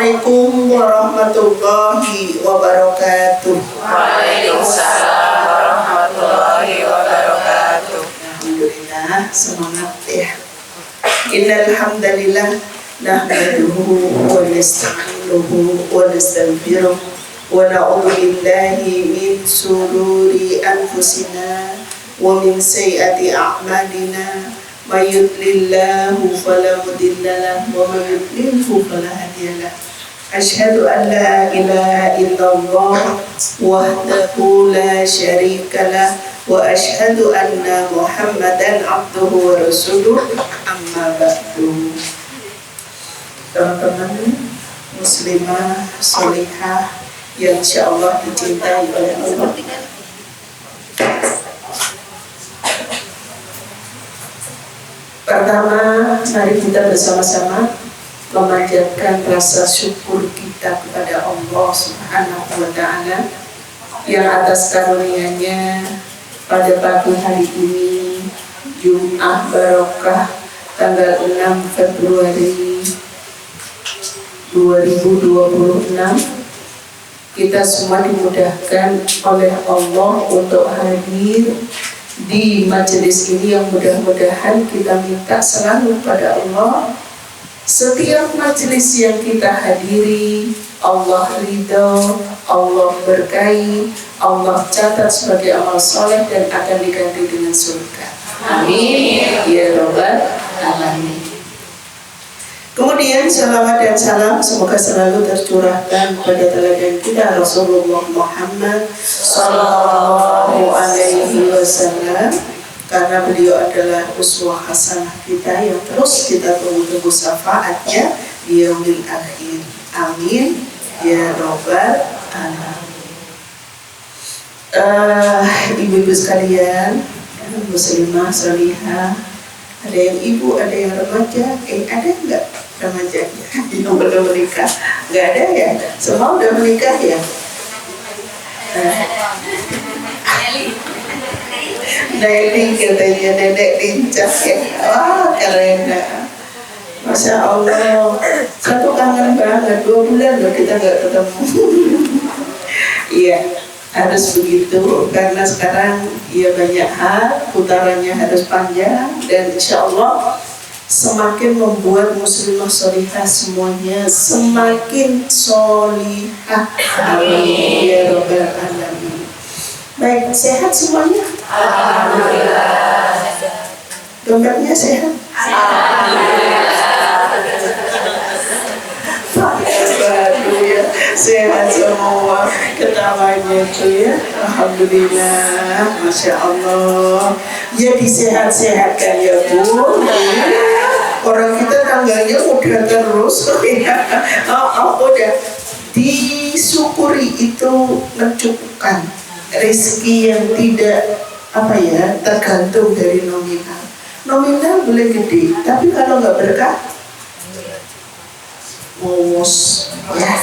Assalamualaikum warahmatullahi wabarakatuh. Waalaikumsalam warahmatullahi wabarakatuh. Alhamdulillah, semangat ya. Innal hamdalillah nahmaduhu wa nasta'inuhu wa nastaghfiruh wa na'udzu billahi min shururi anfusina wa min sayyiati a'malina. May yudlillahu fala mudilla lahu wa may yudlilhu fala hadiya lahu. Asyhadu an la ilaha illallah wahdahu la syarika lah wa asyhadu anna Muhammadan abduhu wa rasuluh. Amma ba'du. Teman-teman muslimah sholihah yang insyaallah dicintai oleh Allah. Pertama, mari kita bersama-sama memanjatkan rasa syukur kita kepada Allah Subhanahu wa Ta'ala yang atas karunia-Nya pada pagi hari ini, Jumat Barokah, tanggal 6 Februari 2026, kita semua dimudahkan oleh Allah untuk hadir di majelis ini yang mudah-mudahan kita minta selalu pada Allah setiap majelis yang kita hadiri Allah ridho, Allah berkahi, Allah catat sebagai amal soleh dan akan diganti dengan surga. Amin ya rabbal alamin. Kemudian salawat dan salam semoga selalu tercurahkan pada teladan kita Rasulullah Muhammad Sallallahu Alaihi Wasallam, karena beliau adalah uswah hasanah kita yang terus kita tunggu syafaatnya di yaumil akhir. Amin ya rabbal alamin. Ibu-ibu sekalian, muslimah sholihah, ada yang ibu, ada yang remaja, ada enggak remajanya yang belum menikah? Enggak ada ya? Semua udah menikah ya? Nenek katanya, nenek lincah ya. Wah keren. Masya Allah, satu kangen banget, 2 bulan loh kita nggak ketemu. Iya, harus begitu karena sekarang ya banyak hal, putarannya harus panjang dan insya Allah semakin membuat muslimah sholihah semuanya semakin sholihah. Amin ya rabbal alamin. Baik, sehat semuanya? Alhamdulillah. Dompetnya sehat? Alhamdulillah. Baru ya, sehat semua ketawanya itu ya. Alhamdulillah, Masya Allah. Ya disehat-sehatkan ya Bu. Orang kita tanggalnya udah terus ya. Udah disyukuri itu mencukupkan rezeki yang tidak tergantung dari nominal. Nominal boleh gede, tapi kalau nggak berkah mus ya,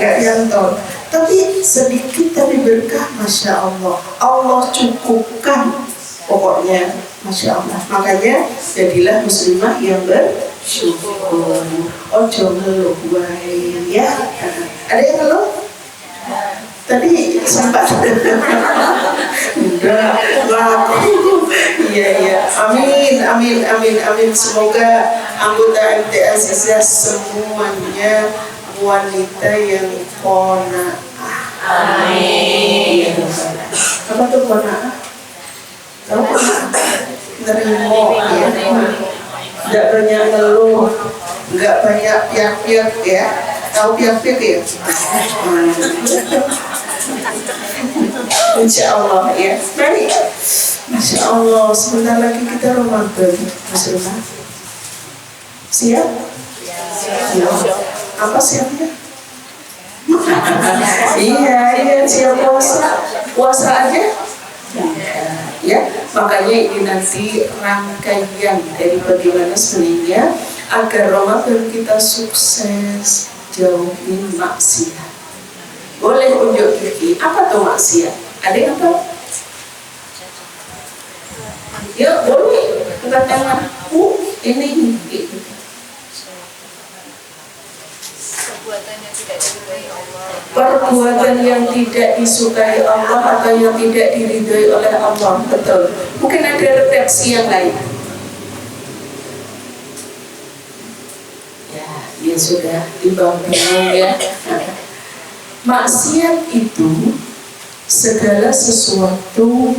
nggak yang tahu. Tapi sedikit tapi berkah, Masya Allah. Allah cukupkan pokoknya, Masya Allah. Makanya jadilah muslimah yang bersyukur. Ojo ngeluh wae ya. Ada yang ngeluh? Tadi sempat. Enggak, laku. Iya. Amin. Semoga anggota MT Azizah semuanya wanita yang qanaah. Amin. Apa tuh qanaah? Tahu qanaah? Nerimo ya. Enggak banyak ngeluh, enggak banyak piak-piak ya. Tahu piak-piak ya? Insya Allah ya. Baik. Masya Allah, sebentar lagi kita Ramadan, Muslimah. Siap? Siap. Apa siapnya? Iya, siap puasa aja. Ya, makanya ini nanti rangkaian dari bagaimana sebenarnya agar Ramadan kita sukses, jauhin maksiat. Boleh unjuk gigi. Apa tuh maksiat? Ada yang tahu? Ya boleh. Angkat tangan. Ini. Perbuatan perbuatan yang tidak disukai Allah atau yang tidak diridhoi oleh Allah. Betul. Mungkin ada refleksi yang lain. Ya sudah, bingung ya. Maksiat itu segala sesuatu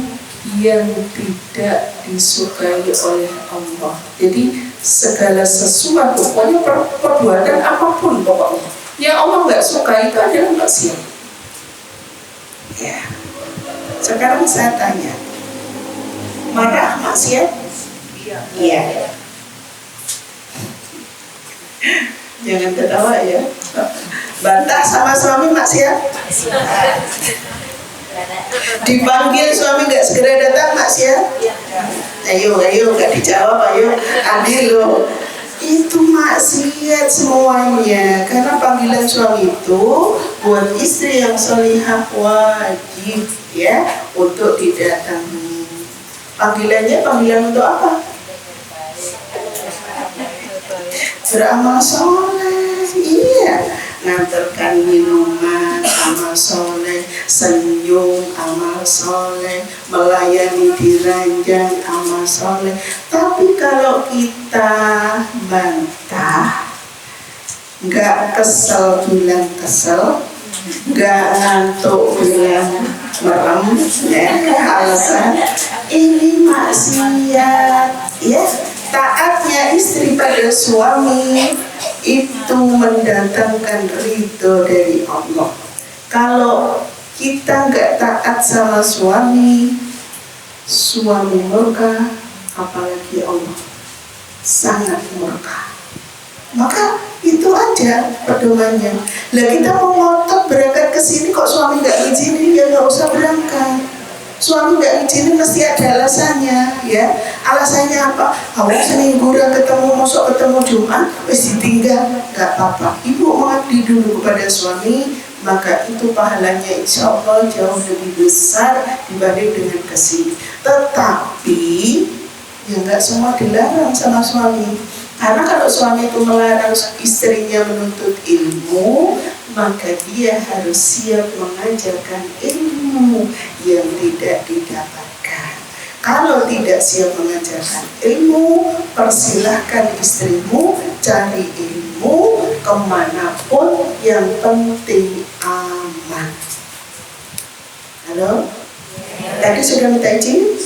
yang tidak disukai oleh Allah. Jadi segala sesuatu, pokoknya perbuatan apapun pokoknya yang Allah nggak suka itu adalah maksiat. Ya. Sekarang saya tanya, marah maksiat? Iya. Jangan ketawa ya. Bantah sama suami maksiat? Dipanggil suami nggak segera datang maksiat? Ayo, nggak dijawab, ayo, adil loh. Itu maksiat semuanya, karena panggilan suami itu buat istri yang sholihah wajib ya untuk didatangi. Panggilan untuk apa? Beramal soleh, iya, nganterkan minuman, amal soleh, senyum, amal soleh, melayani di ranjang, amal soleh. Tapi kalau kita bantah, nggak kesel bilang kesel, nggak ngantuk bilang merem, ya, alasan ini maksiat, ya. Taatnya istri pada suami itu mendatangkan ridho dari Allah. Kalau kita nggak taat sama suami murka, apalagi Allah sangat murka. Maka itu aja pedomannya. Lah kita mau ngotot berangkat ke sini kok suami nggak izinin, ya nggak usah berangkat. Suami nggak izinin mesti ada alasannya, ya. Alasannya apa? Awak seminggu udah ketemu, masuk ketemu Jumat, wis ditinggal, nggak apa-apa. Ibu mengabdi dulu kepada suami, maka itu pahalanya insya Allah jauh lebih besar dibanding dengan kesini. Tetapi ya nggak semua dilarang sama suami. Karena kalau suami itu melarang istrinya menuntut ilmu, maka dia harus siap mengajarkan ilmu yang tidak didapatkan. Kalau tidak siap mengajarkan ilmu, persilahkan istrimu cari ilmu kemanapun, yang penting aman. Halo? Tadi sudah minta izin?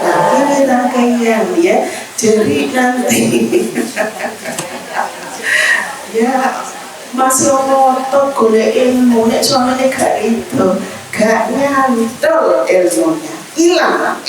Nah, ini rangkaian ya. Jadi nanti ya masih ngotot golek ilmu, nek suamine gak itu, gak nyantol ilmunya, hilang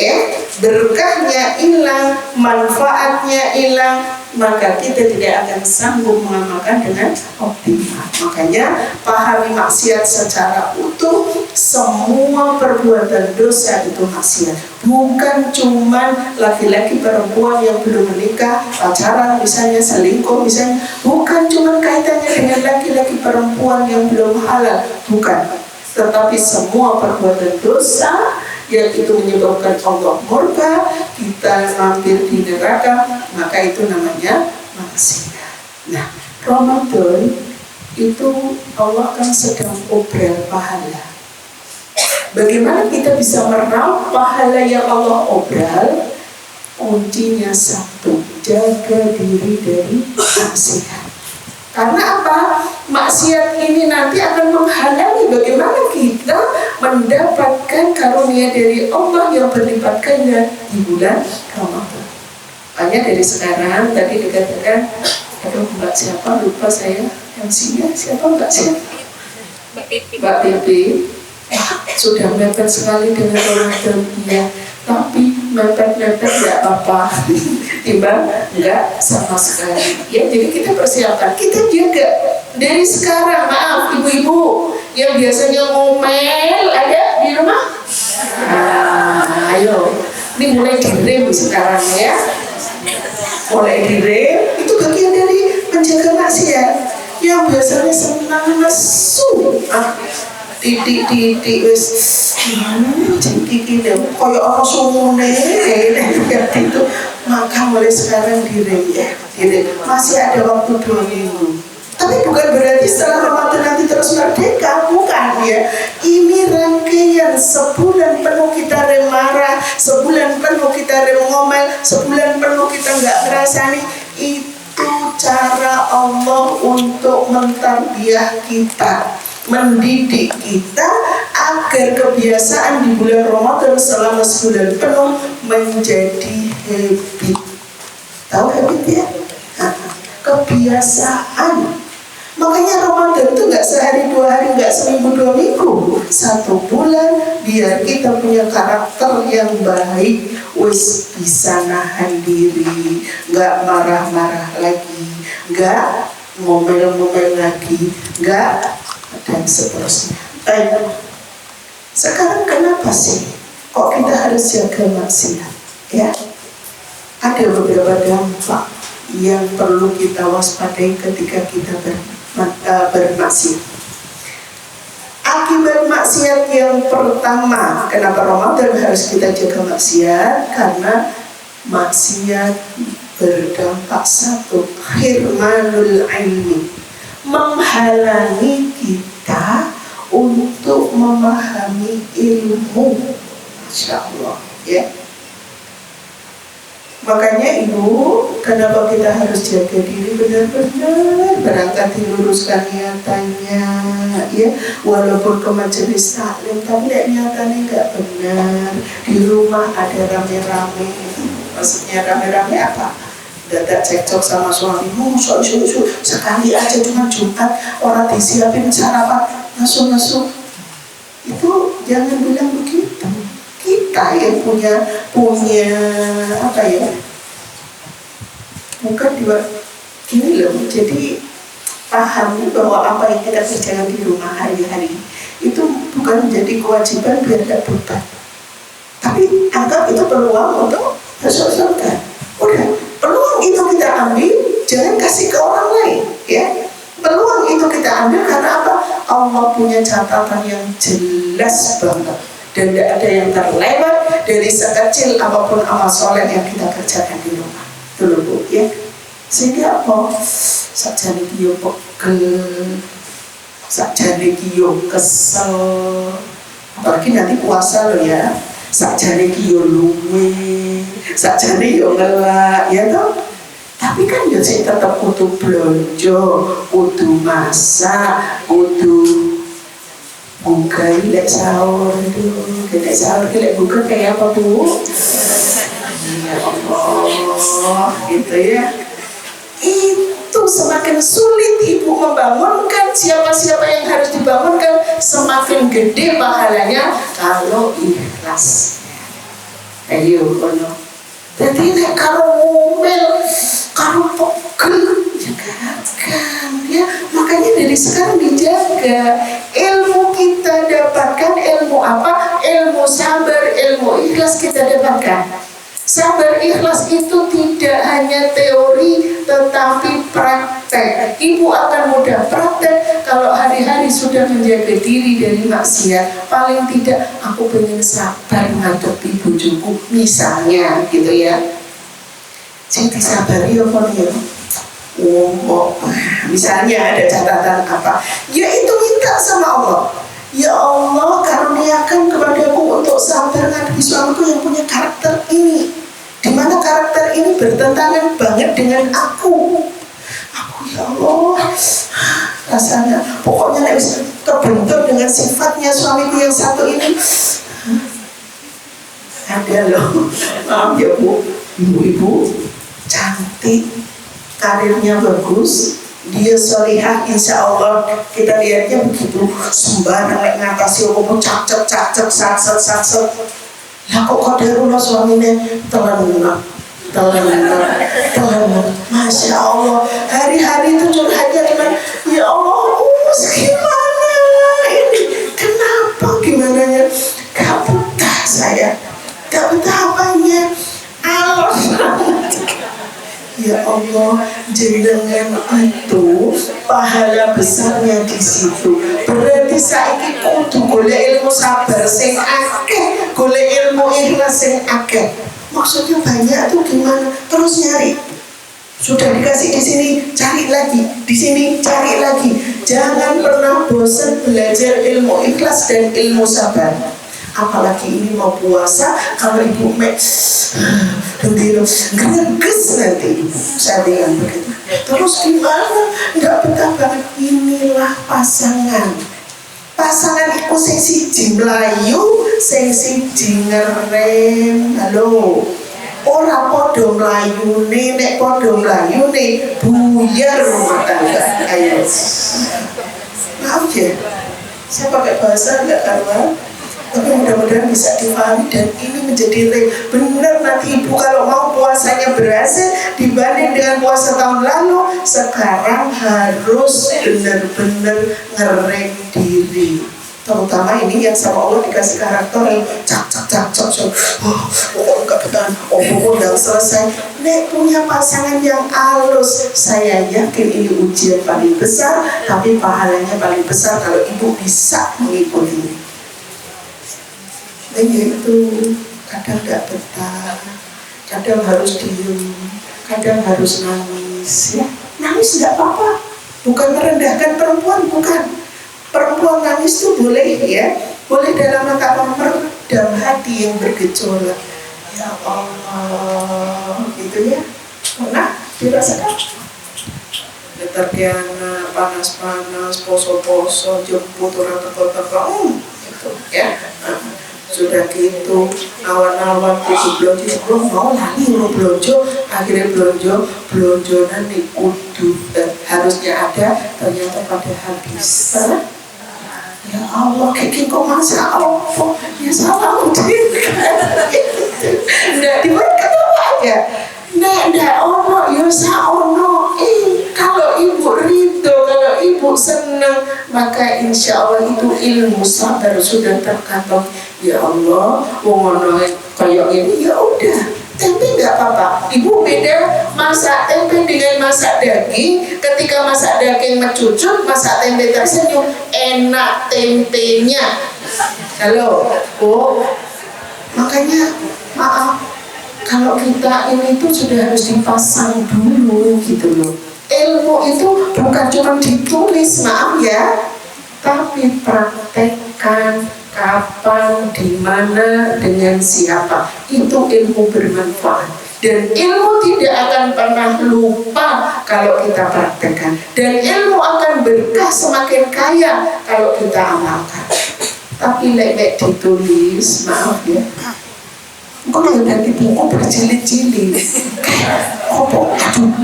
berkahnya hilang, manfaatnya hilang, maka kita tidak akan sanggup mengamalkan dengan optimal. Makanya pahami maksiat secara utuh. Semua perbuatan dosa itu maksiat, bukan cuman laki-laki perempuan yang belum menikah, pacaran misalnya, selingkuh misalnya, bukan cuman kaitannya dengan laki-laki perempuan yang belum halal, bukan. Tetapi semua perbuatan dosa yang itu menyebabkan Allah murka, kita mampir di neraka, maka itu namanya maksiat. Nah, Ramadan itu Allah kan sedang obral pahala. Bagaimana kita bisa meraup pahala yang Allah obral? Kuncinya satu, jaga diri dari maksiat. Karena apa? Maksiat ini nanti akan menghalangi bagaimana kita mendapatkan karunia dari Allah yang berlipat ganda di bulan Ramadan. Makanya dari sekarang tadi dikatakan, aduh Mbak siapa lupa saya, MC-nya siapa Mbak siapa? Mbak Pipi. Sudah mepet sekali dengan Ramadan, ya. Tapi mepet-mepet nggak apa-apa, timbang nggak sama sekali. Ya, jadi kita persiapkan, kita jaga dari sekarang. Maaf, ibu-ibu yang biasanya ngomel ada di rumah. Nah, ayo, ini mulai direm sekarang ya. Mulai direm, itu bagian dari menjaga maksiat. Yang biasanya senang nesu. Titik wis titik ini koyo orang sumune itu, maka mulai sekarang direm. Masih ada waktu 2 minggu, tapi bukan berarti setelah Ramadan nanti terus merdeka, bukan. ya. Ini rangkaian sebulan penuh kita marah, sebulan penuh kita ngomel, sebulan penuh kita nggak ngerasani. Itu cara Allah untuk mentarbiyah kita, mendidik kita agar kebiasaan di bulan Ramadan selama sebulan penuh menjadi habit. Tahu habit ya? Kebiasaan. Makanya Ramadan itu nggak sehari 2 hari, nggak seminggu 2 minggu, 1 bulan, biar kita punya karakter yang baik, wis bisa nahan diri, nggak marah-marah lagi, nggak ngomel-ngomel lagi, nggak, dan seterusnya. Baik. Sekarang kenapa sih kok kita harus jaga maksiat? Ya, ada beberapa dampak yang perlu kita waspadai ketika kita bermaksiat. Akibat maksiat yang pertama, kenapa Ramadan harus kita jaga maksiat? Karena maksiat berdampak satu, hirmanul ilmi, menghalangi kita untuk memahami ilmu. Masya Allah, ya. Makanya Ibu, kenapa kita harus jaga diri benar-benar, berangkat diluruskan niatannya, ya, walaupun ke majelis taklim, tapi niatannya nggak benar. Di rumah ada rame-rame, maksudnya rame-rame apa? Dadak cekcok sama suamimu, sekali aja cuma Jumat, orang disiapin sarapan, nasuh-nasuh. Itu jangan bilang begitu. Kita yang punya apa ya, bukan juga ini loh. Jadi paham bahwa apa yang kita kerjakan di rumah hari-hari itu bukan menjadi kewajiban biar tidak beban, tapi anggap itu peluang untuk masuk surga. Udah, peluang itu kita ambil, jangan kasih ke orang lain, ya. Peluang itu kita ambil karena apa? Allah punya catatan yang jelas banget. Dan tidak ada yang terlewat dari sekecil apapun amal soleh yang kita kerjakan di rumah. Itu Bu, ya. Sehingga apa? Sakjane kiyo pegel, sakjane kiyo kesel. Apalagi nanti puasa loh ya. Sakjane kiyo luwe, sakjane yo ngelak, ya toh. Tapi kan yo sing tetep kudu blonjo, kudu masak, kudu buka lek sahur itu, lek sahur lek buka kayak apa Bu? Ya Allah, gitu ya. Itu semakin sulit Ibu membangunkan siapa-siapa yang harus dibangunkan, semakin gede pahalanya kalau ikhlas. Ayo, kono. Jadi nek kalau ngomel, kalau pegel, jangan ya. Makanya dari sekarang dijaga. Ilmu kita dapatkan, ilmu apa? Ilmu sabar, ilmu ikhlas kita dapatkan. Sabar ikhlas itu tidak hanya teori tetapi praktek. Ibu akan mudah praktek kalau hari-hari sudah menjaga diri dari maksiat. Paling tidak aku pengen sabar menghadapi bojoku misalnya, gitu ya. Jadi sabari apa ya? Misalnya ada catatan apa? Ya itu minta sama Allah. Ya Allah, karuniakan kepadaku untuk sabar menghadapi suamiku yang punya karakter ini, di mana karakter ini bertentangan banget dengan aku. Ya Allah, rasanya pokoknya nek wis kebentur dengan sifatnya suamiku yang satu ini. Ada loh, maaf ya Bu, ibu-ibu cantik, karirnya bagus, dia solihah, insya Allah kita lihatnya begitu sembarang ngatasi omong cacet satset. Lah kok kaderullah suaminya telan, Masya Allah, hari-hari itu curhatnya cuman, ya Allah, gimana ini, kenapa, gimana ya, gak betah saya, gak betah apanya, Allah. Ya Allah, jenengan itu pahala besarnya di situ. Berarti saiki kudu golek ilmu sabar sing akeh, golek ilmu ikhlas sing akeh. Maksudnya banyak tuh gimana? Terus nyari Sudah dikasih di sini, cari lagi, di sini cari lagi. Jangan pernah bosan belajar ilmu ikhlas dan ilmu sabar. Apalagi ini mau puasa, kalau ibu greges nanti saya bilang begitu. Terus gimana? Nggak betah banget. Inilah pasangan itu sing siji mlayu, sing siji ngerem. Halo. Ora padha mlayune, nek padha mlayune buyar rumah tangga. Ayo. Maaf ya. Saya pakai bahasa enggak karuan. Tapi mudah-mudahan bisa difahami dan ini menjadi benar nanti ibu kalau mau puasanya berhasil dibanding dengan puasa tahun lalu, sekarang harus benar-benar ngerem diri. Terutama ini yang sama Allah dikasih karakter yang cak enggak bertahan, yang selesai. Nek punya pasangan yang halus, saya yakin ini ujian paling besar, tapi pahalanya paling besar kalau ibu bisa mengikuti. Itu kadang gak betah, kadang harus diem, kadang harus nangis ya. Nangis gak apa-apa, bukan merendahkan perempuan, bukan. Perempuan nangis itu boleh ya, boleh dalam rangka meredam hati yang bergejolak. Ya Allah, gitu ya. Pernah dirasakan? Detergiana, panas-panas, poso-poso, jemput orang teko-teko, gitu ya. Sudah gitu awan-awan itu belanja mau lagi mau belanja, akhirnya belanja nih kudu harusnya ada ternyata pada habis. Ya Allah, kiki kok masa apa ya salah udah nggak dibuat ketawa aja. Nggak ono ya saono. Kalau ibu ridho, kalau ibu senang, maka insya Allah itu ilmu sabar sudah terkatong. Ya Allah, ngono kayak ini ya udah, tempe nggak apa-apa. Ibu beda masak tempe dengan masak daging. Ketika masak daging mencucut, masak tempe tersenyum, enak tempenya. Halo, makanya maaf, kalau kita ini tuh sudah harus dipasang dulu gitu loh. Ilmu itu bukan cuma ditulis, maaf ya, tapi praktekkan kapan, di mana, dengan siapa. Itu ilmu bermanfaat. Dan ilmu tidak akan pernah lupa kalau kita praktekkan. Dan ilmu akan berkah semakin kaya kalau kita amalkan. Tapi lek ditulis, maaf ya, kok udah di buku berjilid-jilid. Kok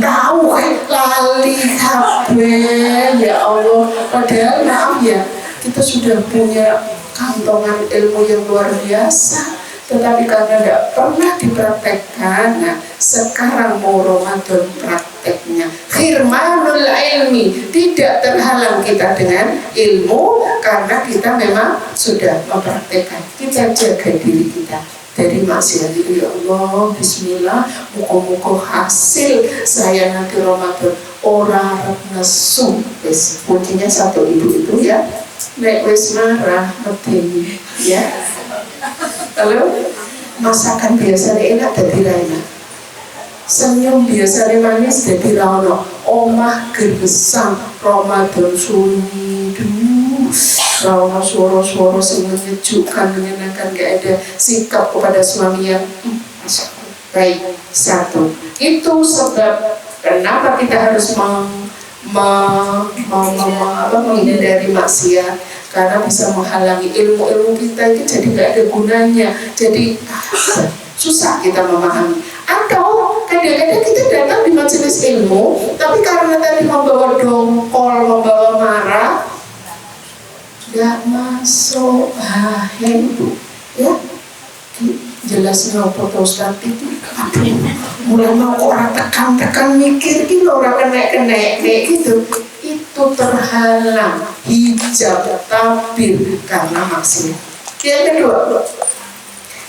tahu lali kabeh ya Allah. Padahal maaf ya, kita sudah punya kantongan ilmu yang luar biasa, tetapi karena tidak pernah dipraktekkan. Nah, sekarang mau Ramadan prakteknya. Khirmanul ilmi, tidak terhalang kita dengan ilmu karena kita memang sudah mempraktekkan. Kita jaga diri kita dari maksiat itu. Ya Allah, bismillah, muka-muka hasil saya nanti Ramadan orang nesu. Kuncinya satu ibu itu ya, nek wis marah medeni ya. Halo, masakan biasanya enak dadi ra enak, senyum biasanya manis dadi ra ono, omah gersang Ramadan sunyi ra ono suara-suara sing menyejukkan, menyenangkan, gak ada sikap kepada suami yang baik. Satu, itu sebab kenapa kita harus menghindari maksiat, karena bisa menghalangi ilmu-ilmu kita itu jadi gak ada gunanya, jadi susah kita memahami. Atau kadang-kadang kita datang di majelis ilmu, tapi karena tadi membawa dongkol, membawa marah, gak masuk. Ibu ya, jelasnya apa Ustaz itu, aduh, mulai mau orang tekan mikir gitu, orang kena kayak gitu. Itu terhalang hijab tabir karena maksiat. Yang kedua,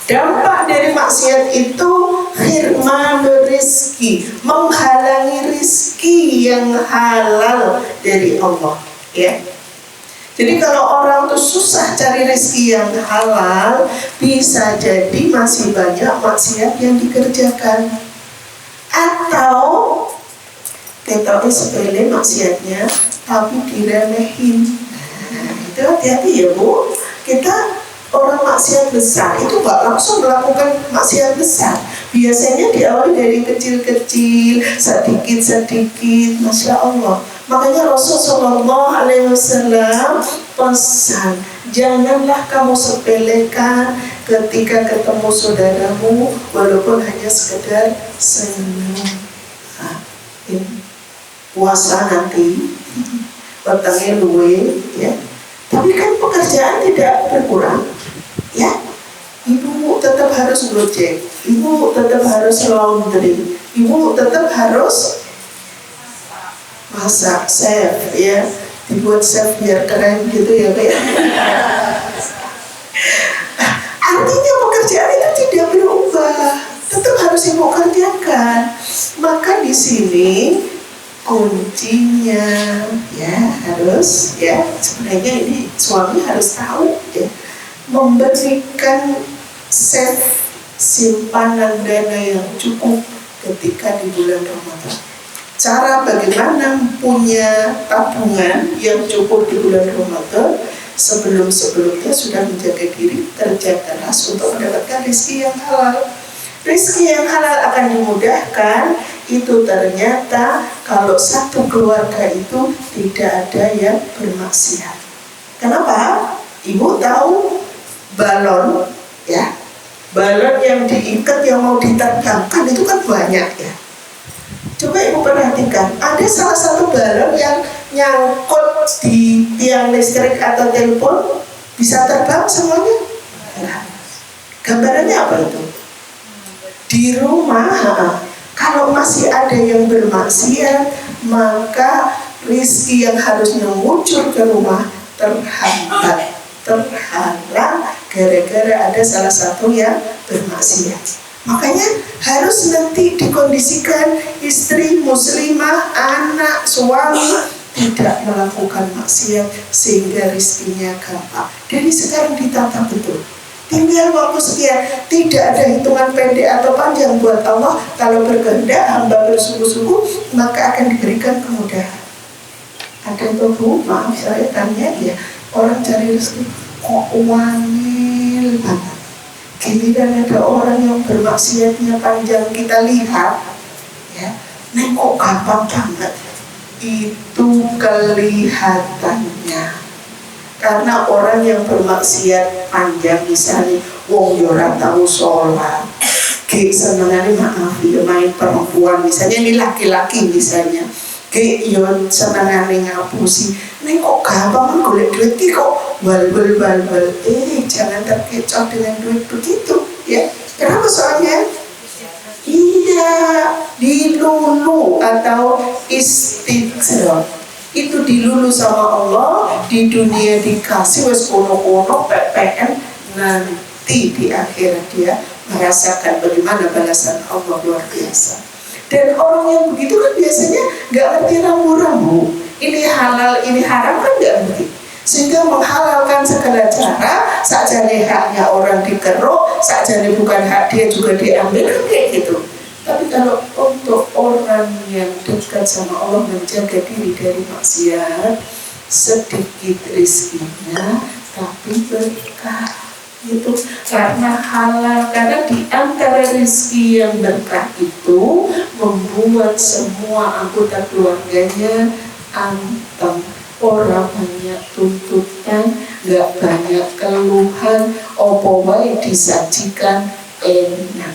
dampak dari maksiat itu khirmanul rizki, menghalangi rizki yang halal dari Allah ya. Jadi kalau orang tuh susah cari rezeki yang halal, bisa jadi masih banyak maksiat yang dikerjakan. Atau Ketoknya sepele maksiatnya, tapi diremehin. Itu hati-hati ya Bu. Kita orang maksiat besar itu gak langsung melakukan maksiat besar. Biasanya diawali dari kecil-kecil, sedikit-sedikit, Masya Allah. Makanya Rasulullah SAW pesan, janganlah kamu sepelekan ketika ketemu saudaramu, walaupun hanya sekedar senyum. Nah, ini puasa nanti, petangnya luwe, ya. Tapi kan pekerjaan tidak berkurang, ya. Ibu tetap harus gojek, ibu tetap harus laundry, ibu tetap harus masak, chef, ya. Dibuat chef biar keren gitu ya, Pak. Artinya pekerjaan itu tidak berubah, tetap harus ibu kerjakan. Maka di sini kuncinya ya harus, ya sebenarnya ini suami harus tahu, ya, memberikan save simpanan dana yang cukup ketika di bulan Ramadan. Cara bagaimana punya tabungan yang cukup di bulan Ramadan, sebelumnya sudah menjaga diri, kerja keras untuk mendapatkan rezeki yang halal. Rezeki yang halal akan dimudahkan. Itu ternyata kalau satu keluarga itu tidak ada yang bermaksiat. Kenapa? Ibu tahu balon, ya, balon yang diikat yang mau diterbangkan itu kan banyak, ya. Coba ibu perhatikan, ada salah satu balon yang nyangkut di tiang listrik atau telepon bisa terbang semuanya. Nah, gambarannya apa itu? Di rumah, kalau masih ada yang bermaksiat, maka rizki yang harusnya muncul ke rumah terhambat, terhalang gara-gara ada salah satu yang bermaksiat. Makanya harus nanti dikondisikan istri muslimah, anak, suami tidak melakukan maksiat sehingga rizkinya gampang. Dari sekarang ditata betul. Tinggal waktu sekian, tidak ada hitungan pendek atau panjang buat Allah. Kalau berkehendak hamba bersungguh-sungguh, maka akan diberikan kemudahan. Ada tuh Bu, maaf saya tanya ya, orang cari rezeki kok wangil banget. Giliran ada orang yang bermaksiatnya panjang, kita lihat, ya, nih kok gampang banget. Itu kelihatannya. Karena orang yang bermaksiat panjang, misalnya wong ora tahu sholat, senengane maaf ya main perempuan, misalnya ini laki-laki misalnya, yo senengane ngapusi, nih kok gampang golek duit kok bal, jangan terkecoh dengan duit begitu, ya. Kenapa soalnya? Iya, dilulu atau istighfar. Itu dilulu sama Allah, di dunia dikasih wes kono-kono PPN, nanti di akhirat dia merasakan bagaimana balasan Allah luar biasa. Dan orang yang begitu kan biasanya nggak ngerti rambu-rambu, ini halal ini haram kan nggak ngerti, sehingga menghalalkan segala cara, sakjane haknya orang dikeruk, sakjane bukan hak dia juga diambil, kan kayak gitu. Tapi kalau untuk orang yang dekat sama Allah, menjaga diri dari maksiat, sedikit rizkinya tapi berkah gitu, karena halal. Karena di antara rizki yang berkah itu membuat semua anggota keluarganya anteng, orang banyak tuntutan, gak banyak keluhan, opo wae disajikan enak.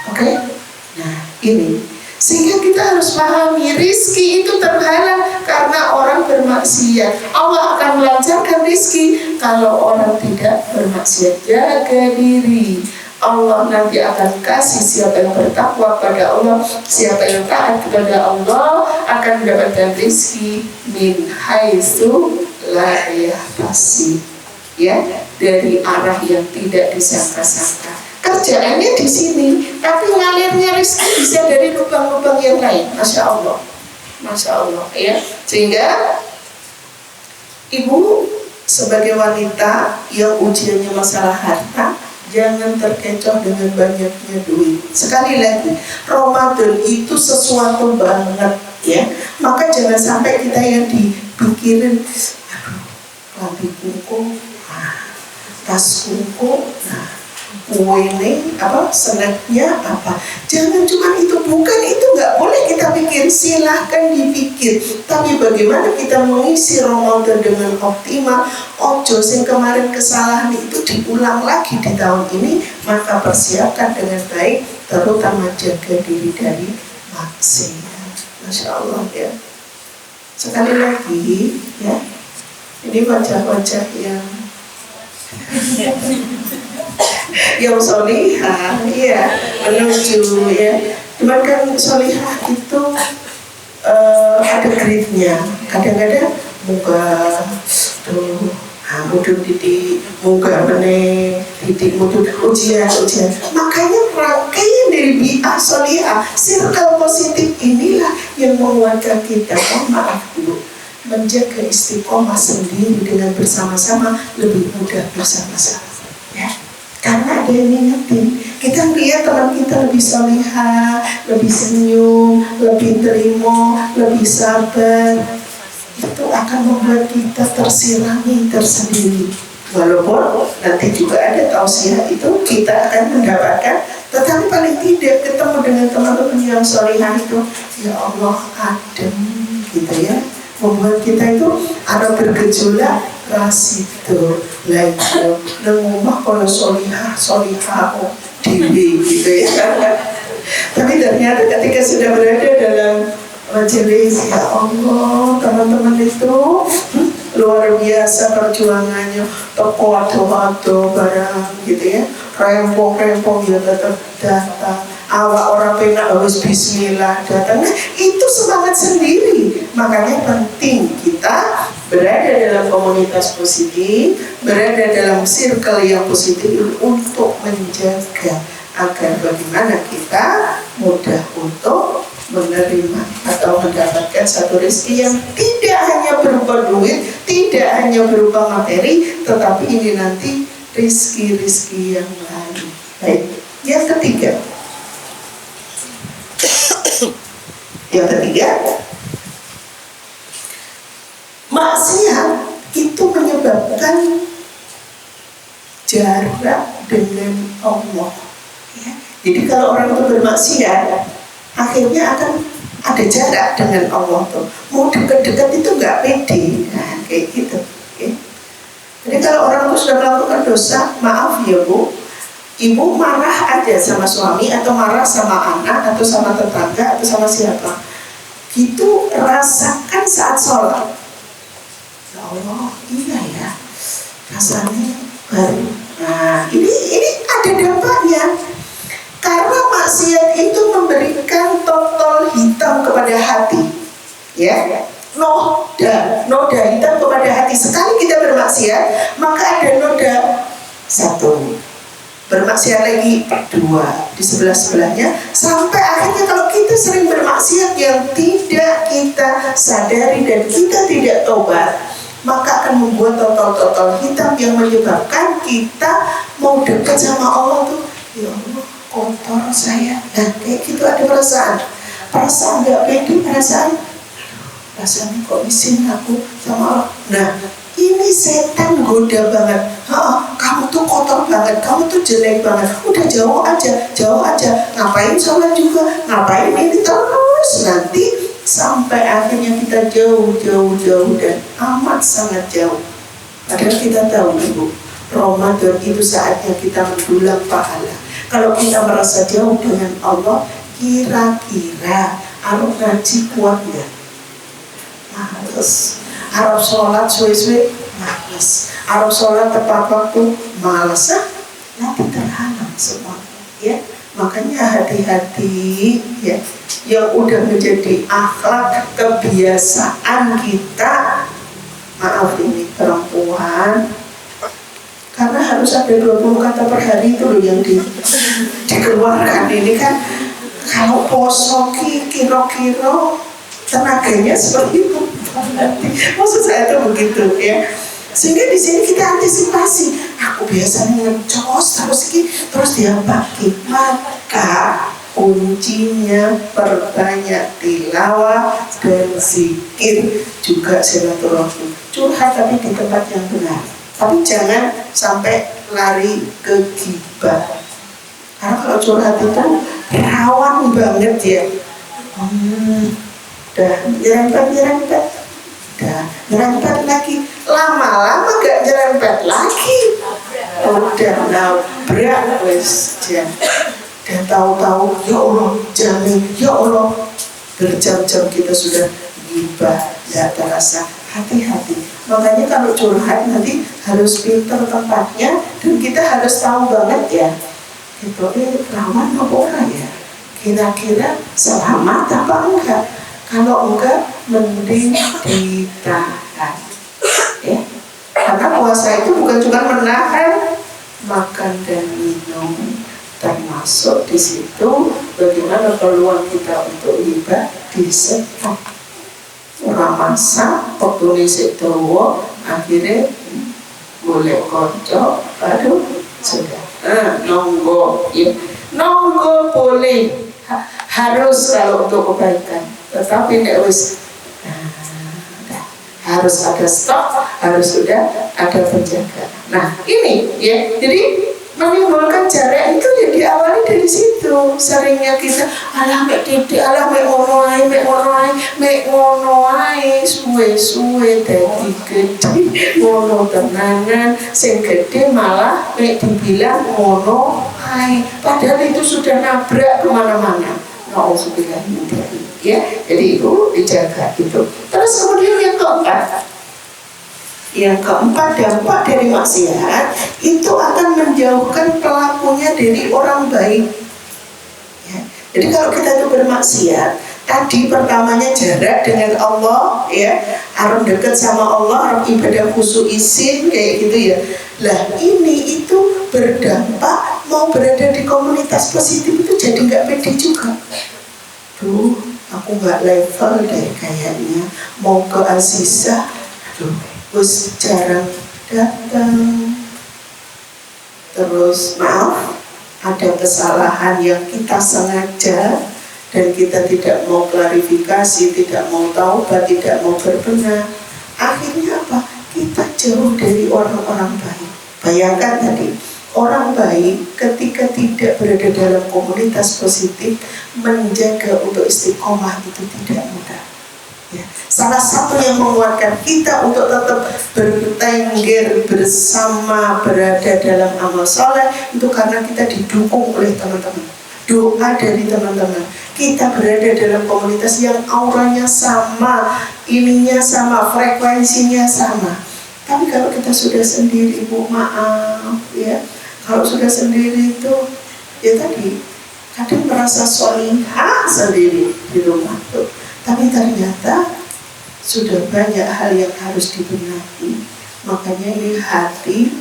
Oke? Nah ini, sehingga kita harus pahami rizki itu terhalang karena orang bermaksiat. Allah akan melancarkan rizki kalau orang tidak bermaksiat. Jaga diri, Allah nanti akan kasih. Siapa yang bertakwa pada Allah, siapa yang taat kepada Allah akan mendapatkan rizki min haitsu la yahtasib, ya, dari arah yang tidak disangka-sangka. Kerjaannya di sini, tapi ngalirnya rezeki bisa dari lubang-lubang yang lain. Masya Allah, Masya Allah, ya. Sehingga ibu sebagai wanita yang ujiannya masalah harta, jangan terkecoh dengan banyaknya duit. Sekali lagi, Ramadan itu sesuatu banget ya. Maka jangan sampai kita yang dipikirin, aduh, lampiku kok, tasku kok, snacknya apa. Jangan cuma itu, bukan itu, nggak boleh kita pikir, silahkan dipikir. Tapi bagaimana kita mengisi Ramadan dengan optimal, ojo sing kemarin kesalahan itu diulang lagi di tahun ini. Maka persiapkan dengan baik, terutama jaga diri dari maksiat. Masya Allah ya. Sekali lagi ya, ini wajah-wajah yang solihah, ya, menuju ya. Cuman kan solihah itu ada grade-nya. Kadang-kadang munggah tuh, mudun titik, munggah meneh, titik mudun, ujian. Makanya rangkaian dari bi'ah solihah, circle positif inilah yang menguatkan kita. Maaf dulu, menjaga istiqomah sendiri dengan bersama-sama lebih mudah bersama-sama. Ya, karena ada yang ngingetin. Kita lihat teman kita lebih solihah, lebih senyum, lebih terima, lebih sabar. Itu akan membuat kita tersirami tersendiri. Walaupun nanti juga ada tausiah itu kita akan mendapatkan, tetapi paling tidak ketemu dengan teman-teman yang solihah itu, ya Allah adem gitu ya, membuat kita itu ada bergejolak rasido lagi nengumah kalau solihah dewi gitu ya. Tapi ternyata ketika sudah berada dalam majelis, ya Allah, teman-teman itu luar biasa perjuangannya, toko atau barang gitu ya, rempong ya datang, awak orang penak harus bismillah datang. Nah, itu semangat sendiri. Makanya penting kita berada dalam komunitas positif, berada dalam circle yang positif untuk menjaga agar bagaimana kita mudah untuk menerima atau mendapatkan satu rezeki yang tidak hanya berupa duit, tidak hanya berupa materi, tetapi ini nanti rezeki yang lain. Baik, yang ketiga, maksiat itu menyebabkan jarak dengan Allah. Ya. Jadi kalau orang itu bermaksiat, akhirnya akan ada jarak dengan Allah tuh. Mau dekat-dekat itu nggak pede, nah, kayak gitu. Okay. Jadi kalau orang itu sudah melakukan dosa, maaf ya Bu, Ibu marah aja sama suami atau marah sama anak atau sama tetangga atau sama siapa, gitu rasakan saat sholat. Ya Allah, iya ya, rasanya baru. Nah, ini ada dampaknya. Karena maksiat itu memberikan totol hitam kepada hati, ya, noda hitam kepada hati. Sekali kita bermaksiat, maka ada noda satu, bermaksiat lagi dua di sebelah-sebelahnya, sampai akhirnya kalau kita sering bermaksiat yang tidak kita sadari dan kita tidak tobat, maka akan membuat totol hitam yang menyebabkan kita mau dekat sama Allah tuh, ya Allah kotor saya. Nah kayak gitu ada perasaan gak pede, rasanya kok isin aku sama Allah. Nah ini setan goda banget. Kamu tuh kotor banget, kamu tuh jelek banget, udah jauh aja, ngapain sholat juga, ngapain ini terus, nanti sampai akhirnya kita jauh dan amat sangat jauh. Padahal kita tahu Ibu, Ramadan itu saatnya kita mendulang pahala. Kalau kita merasa jauh dengan Allah, kira-kira arep ngaji kuat ya? Males. Arep sholat suwe-suwe, males. Arep sholat tepat waktu, males. Nanti terhalang semua, ya. Makanya hati-hati, ya. Yang udah menjadi akhlak kebiasaan kita, maaf ini perempuan, karena harus ada 20 kata per hari itu loh yang dikeluarkan. Ini kan kalau poso kira-kira tenaganya seperti itu. Maksud saya itu begitu ya. Sehingga di sini kita antisipasi. Aku biasanya ngecos terus diapakin. Maka kuncinya perbanyak tilawah dan zikir, juga silaturahmi. Curhat tapi di tempat yang benar, tapi jangan sampai lari ke gibah. Karena kalau curhat itu rawan banget ya. Dah nyerempet, dah nyerempet lagi, lama-lama gak nyerempet lagi, udah nabrak wes jam. Dan tahu-tahu ya Allah jamin, ya Allah berjam-jam kita sudah gibah, tidak terasa. Hati-hati. Makanya kalau curhat nanti harus pintar tempatnya, dan kita harus tahu banget ya, itu rawan apa enggak ya, kira-kira selamat apa enggak. Kalau enggak, mending ditahan ya. Karena puasa itu bukan cuma menahan makan dan minum, termasuk di situ bagaimana peluang kita untuk ibadah disekat. Orang masak waktu ini dawa, akhirnya boleh konco, aduh sudah nonggo ya, nonggo boleh, harus kalau untuk kebaikan, tetapi nek wis harus ada stok, harus sudah ada penjaga. Nah ini ya, jadi menimbulkan jarak itu ya diawali dari situ. Seringnya kita alah mek titik, alah mek ngono ae, mek ngono ae, suwe-suwe dadi gede, ngono tenanan, sing gede malah mek dibilang ngono ae, padahal itu sudah nabrak kemana-mana. Nauzubillah ya, jadi itu dijaga itu. Terus kemudian yang keempat dampak dari maksiat itu akan menjauhkan pelakunya dari orang baik ya. Jadi kalau kita itu bermaksiat, tadi pertamanya jarak dengan Allah ya, harus dekat sama Allah, harus ibadah khusyuk izin kayak gitu ya. Lah ini itu berdampak, mau berada di komunitas positif itu jadi nggak pede juga. Duh, aku nggak level deh kayaknya, mau ke Azizah, aduh terus jarang datang. Terus maaf, ada kesalahan yang kita sengaja dan kita tidak mau klarifikasi, tidak mau taubat, tidak mau berbenah. Akhirnya apa? Kita jauh dari orang-orang baik. Bayangkan tadi, orang baik ketika tidak berada dalam komunitas positif, menjaga untuk istiqomah itu tidak mudah ya. Salah satu yang menguatkan kita untuk tetap bertengger bersama, berada dalam amal soleh, itu karena kita didukung oleh teman-teman, doa dari teman-teman. Kita berada dalam komunitas yang auranya sama, ininya sama, frekuensinya sama. Tapi kalau kita sudah sendiri, Bu, maaf ya, kalau sudah sendiri itu ya tadi kadang merasa solihah sendiri di rumah tuh, tapi ternyata sudah banyak hal yang harus dibenahi. Makanya ini hati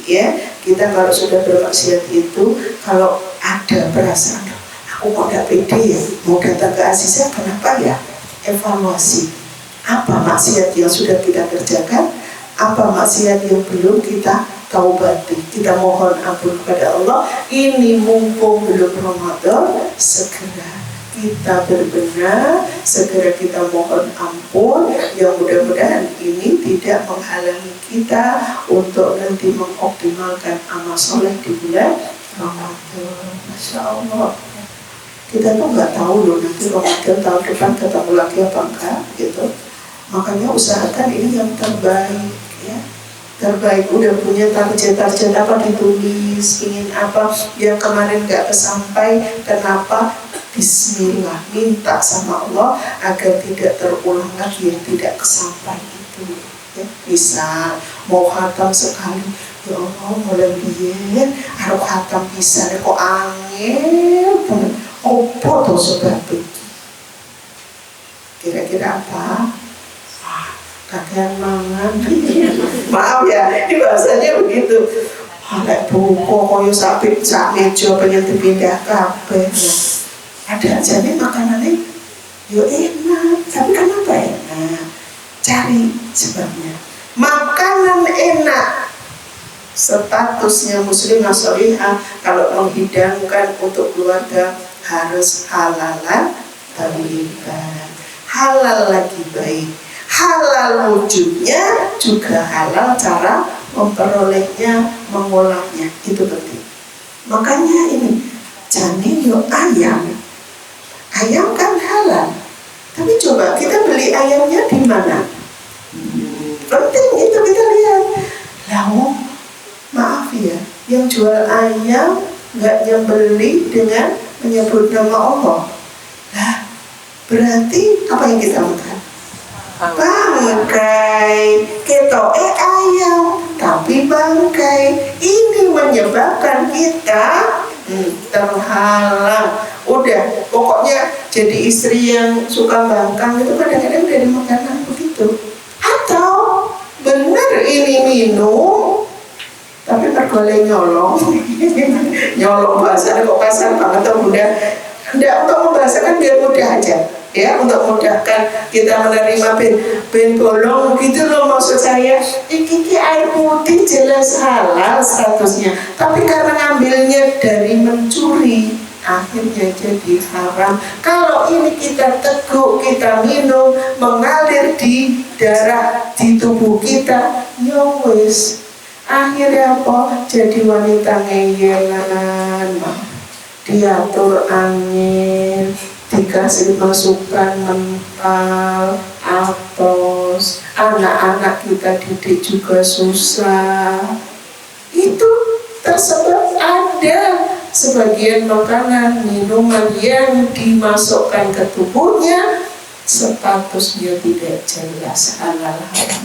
ya. Kita kalau sudah bermaksiat itu, kalau ada perasaan aku kok gak pede ya mau datang ke Azizah, kenapa ya? Evaluasi, apa maksiat yang sudah kita kerjakan, apa maksiat yang belum kita taubati, kita mohon ampun kepada Allah. Ini mumpung belum Ramadan, segera kita berbenah, segera kita mohon ampun, yang mudah-mudahan ini tidak menghalangi kita untuk nanti mengoptimalkan amal soleh di bulan Ramadan. Masya Allah, kita tuh nggak tahu loh nanti Ramadan tahun depan ketemu lagi apa enggak gitu. Makanya usahakan ini yang terbaik ya. Terbaik, udah punya target apa ditulis, ingin apa yang kemarin gak kesampai, kenapa? Bismillah, minta sama Allah agar tidak terulang lagi yang tidak kesampai itu ya. Bisa mau khatam sekali, ya Allah mulai biar harus khatam bisa kok angin pun opo tuh sebabnya, kira-kira apa? Kakean mangan. Maaf ya, ini bahasanya begitu. Alek buku koyo sapi sak meja pengen dipindah kabeh. Ada aja nih makanannya yo enak, tapi kenapa enak? Cari sebabnya. Makanan enak statusnya muslimah sholihah kalau menghidangkan untuk keluarga harus halalan thayyiban, halal lagi baik, halal wujudnya juga halal cara memperolehnya, mengolahnya, itu penting. Makanya ini janin yo ayam kan halal, tapi coba kita beli ayamnya di mana? Penting itu kita lihat. Lalu maaf ya, yang jual ayam nggak nyembeli dengan menyebut nama Allah. Lah, berarti apa yang kita makan? Bangkai. Ketoke ayam tapi bangkai. Ini menyebabkan kita terhalang. Udah, pokoknya jadi istri yang suka bangkang itu kadang-kadang dari makanan begitu. Atau benar ini minum tapi pergoleng nyolong. Nyolong bahasa kok kasar banget tuh Bunda. Enggak, untuk membahasakan biar mudah aja ya, untuk memudahkan kita menerima ben bolong gitu loh maksud saya. Iki air putih jelas halal statusnya, tapi karena ngambilnya dari mencuri akhirnya jadi haram. Kalau ini kita teguk, kita minum, mengalir di darah di tubuh kita, ya wis akhirnya apa? Jadi wanita ngeyelan, diatur angin, dikasih masukan mental, apos, anak-anak kita didik juga susah. Itu tersebab ada sebagian makanan, minuman yang dimasukkan ke tubuhnya statusnya tidak jelas halal haram.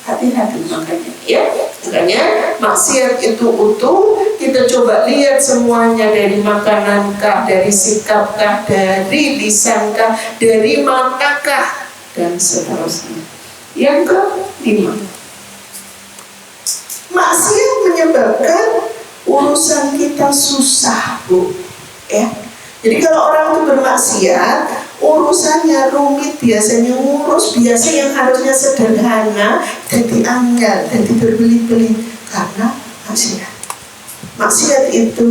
Hati-hati makanya ya. Makanya maksiat itu utuh, kita coba lihat semuanya, dari makanankah, dari sikapkah, dari lisankah, dari matakah, dan seterusnya. Yang kelima, maksiat menyebabkan urusan kita susah, Bu. Ya. Jadi kalau orang itu bermaksiat, urusannya rumit, biasanya ngurus biasa yang harusnya sederhana jadi anggal, jadi berbelit-belit karena maksiat. Maksiat itu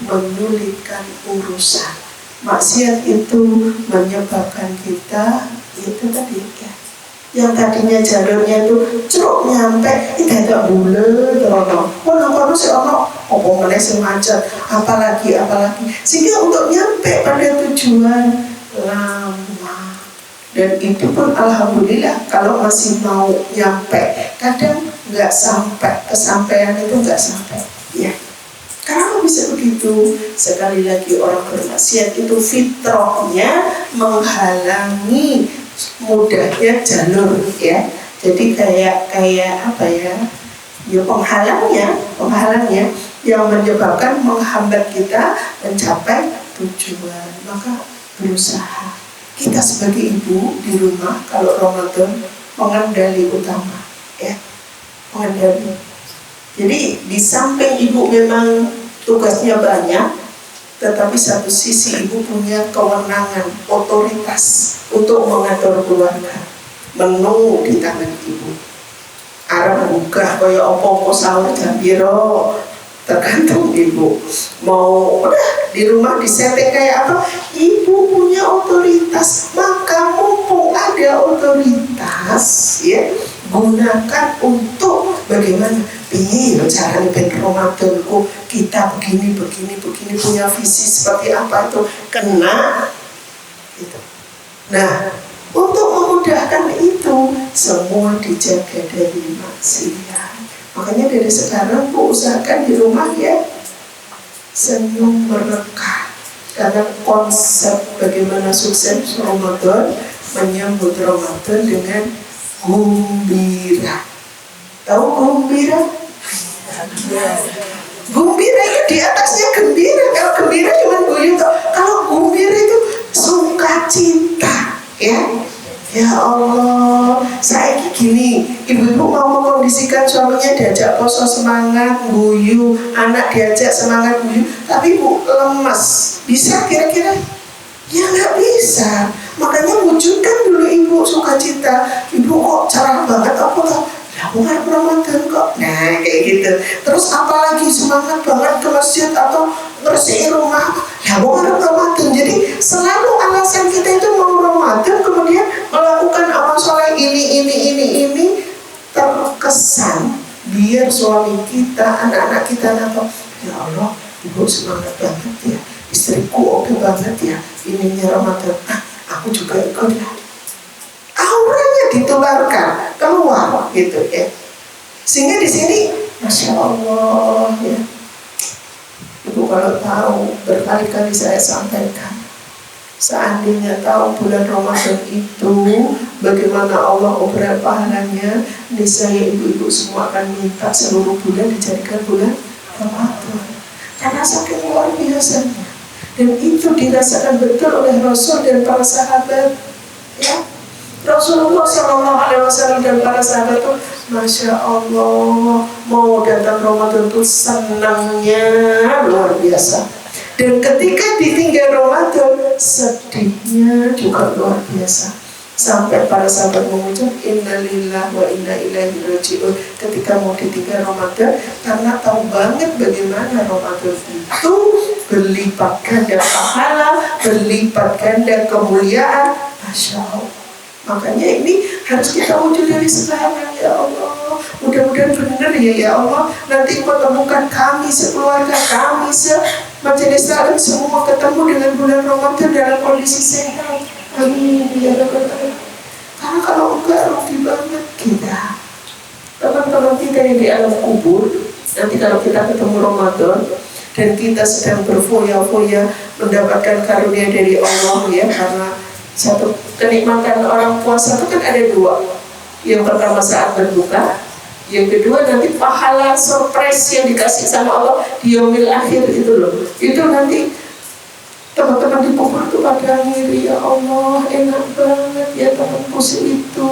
menyulitkan urusan. Maksiat itu menyebabkan kita itu tadi ya, yang tadinya jalurnya itu ceruk nyampe itu agak bulet terus kono sih ono apa meneh sing macet, apalagi sehingga untuk nyampe pada tujuan lama. Dan itu pun alhamdulillah kalau masih mau nyampe, kadang nggak sampai, kesampaian itu nggak sampai ya. Kenapa bisa begitu? Sekali lagi orang bermaksiat itu fitrahnya menghalangi mudahnya jalur ya. Jadi kayak apa ya? Ya penghalangnya yang menyebabkan menghambat kita mencapai tujuan. Maka berusaha. Kita sebagai ibu di rumah kalau Ramadan pengendali utama ya. Pengendali. Jadi di samping ibu memang tugasnya banyak, tetapi satu sisi ibu punya kewenangan, otoritas untuk mengatur keluarga. Menu di tangan ibu. Arep buka kaya apa-apa sahur jam piro, tergantung ibu. Mau udah di rumah disetting kayak apa, ibu punya otoritas. Maka mumpung ada otoritas ya, gunakan untuk bagaimana piye caranya ben Ramadanku kita begini punya visi seperti apa itu kena itu. Nah, untuk memudahkan itu semua dijaga dari maksiat. Makanya dari sekarang Bu usahakan di rumah ya senyum mereka, karena konsep bagaimana sukses Ramadan menyambut Ramadan dengan gembira. Tahu gembira? Gembira itu di atasnya gembira. Kalau gembira cuma guyu. Kalau gembira itu sukacita, ya. Ya Allah, saya gini, ibu-ibu mau mengkondisikan suaminya diajak poso semangat, guyu, anak diajak semangat guyu, tapi ibu lemas, bisa kira-kira? Ya nggak bisa. Makanya wujudkan dulu ibu sukacita. Ibu kok cerah banget apa tuh? Ya aku harap Ramadan kok. Nah kayak gitu. Terus apalagi semangat banget ke masjid atau bersihin rumah, aku harap Ramadan. Jadi selalu alasan kita itu mau Ramadan, kemudian melakukan amal soleh ini terkesan biar suami kita, anak-anak kita apa? Ya Allah, ibu semangat banget ya, istriku oke banget ya, ininya Ramadan. Aku juga ikut ya. Auranya ditularkan keluar gitu ya. Sehingga di sini, masya Allah ya. Ibu kalau tahu, berkali-kali saya sampaikan, seandainya tahu bulan Ramadan itu bagaimana Allah obrol pahalanya, niscaya ibu-ibu semua akan minta seluruh bulan dijadikan bulan Ramadan. Karena saking luar biasanya. Dan itu dirasakan betul oleh Rasul dan para sahabat. Ya, Rasulullah SAW dan para sahabat itu, masya Allah, mau datang Ramadan itu senangnya luar biasa. Dan ketika ditinggal Ramadan, sedihnya juga luar biasa. Sampai para sahabat mengucap innalillahi wa inna ilaihi raji'un ketika mau ditinggal Ramadan, karena tahu banget bagaimana Ramadan itu berlipat ganda pahala, berlipat ganda kemuliaan. Masya Allah. Makanya ini harus kita wujud dari sekarang, ya Allah. Mudah-mudahan benar ya Allah. Nanti Engkau temukan kami sekeluarga, kami majelis taklim semua ketemu dengan bulan Ramadan dalam kondisi sehat. Amin ya Rabbal Alamin. Karena kalau enggak rugi banget kita. Teman-teman kita yang di alam kubur, nanti kalau kita ketemu Ramadan dan kita sedang berfoya-foya mendapatkan karunia dari Allah ya, karena satu kenikmatan orang puasa itu kan ada dua. Yang pertama saat berbuka, yang kedua nanti pahala surprise yang dikasih sama Allah di yaumil akhir itu loh. Itu nanti teman-teman di kubur itu pada ngiri, ya Allah enak banget ya temanku itu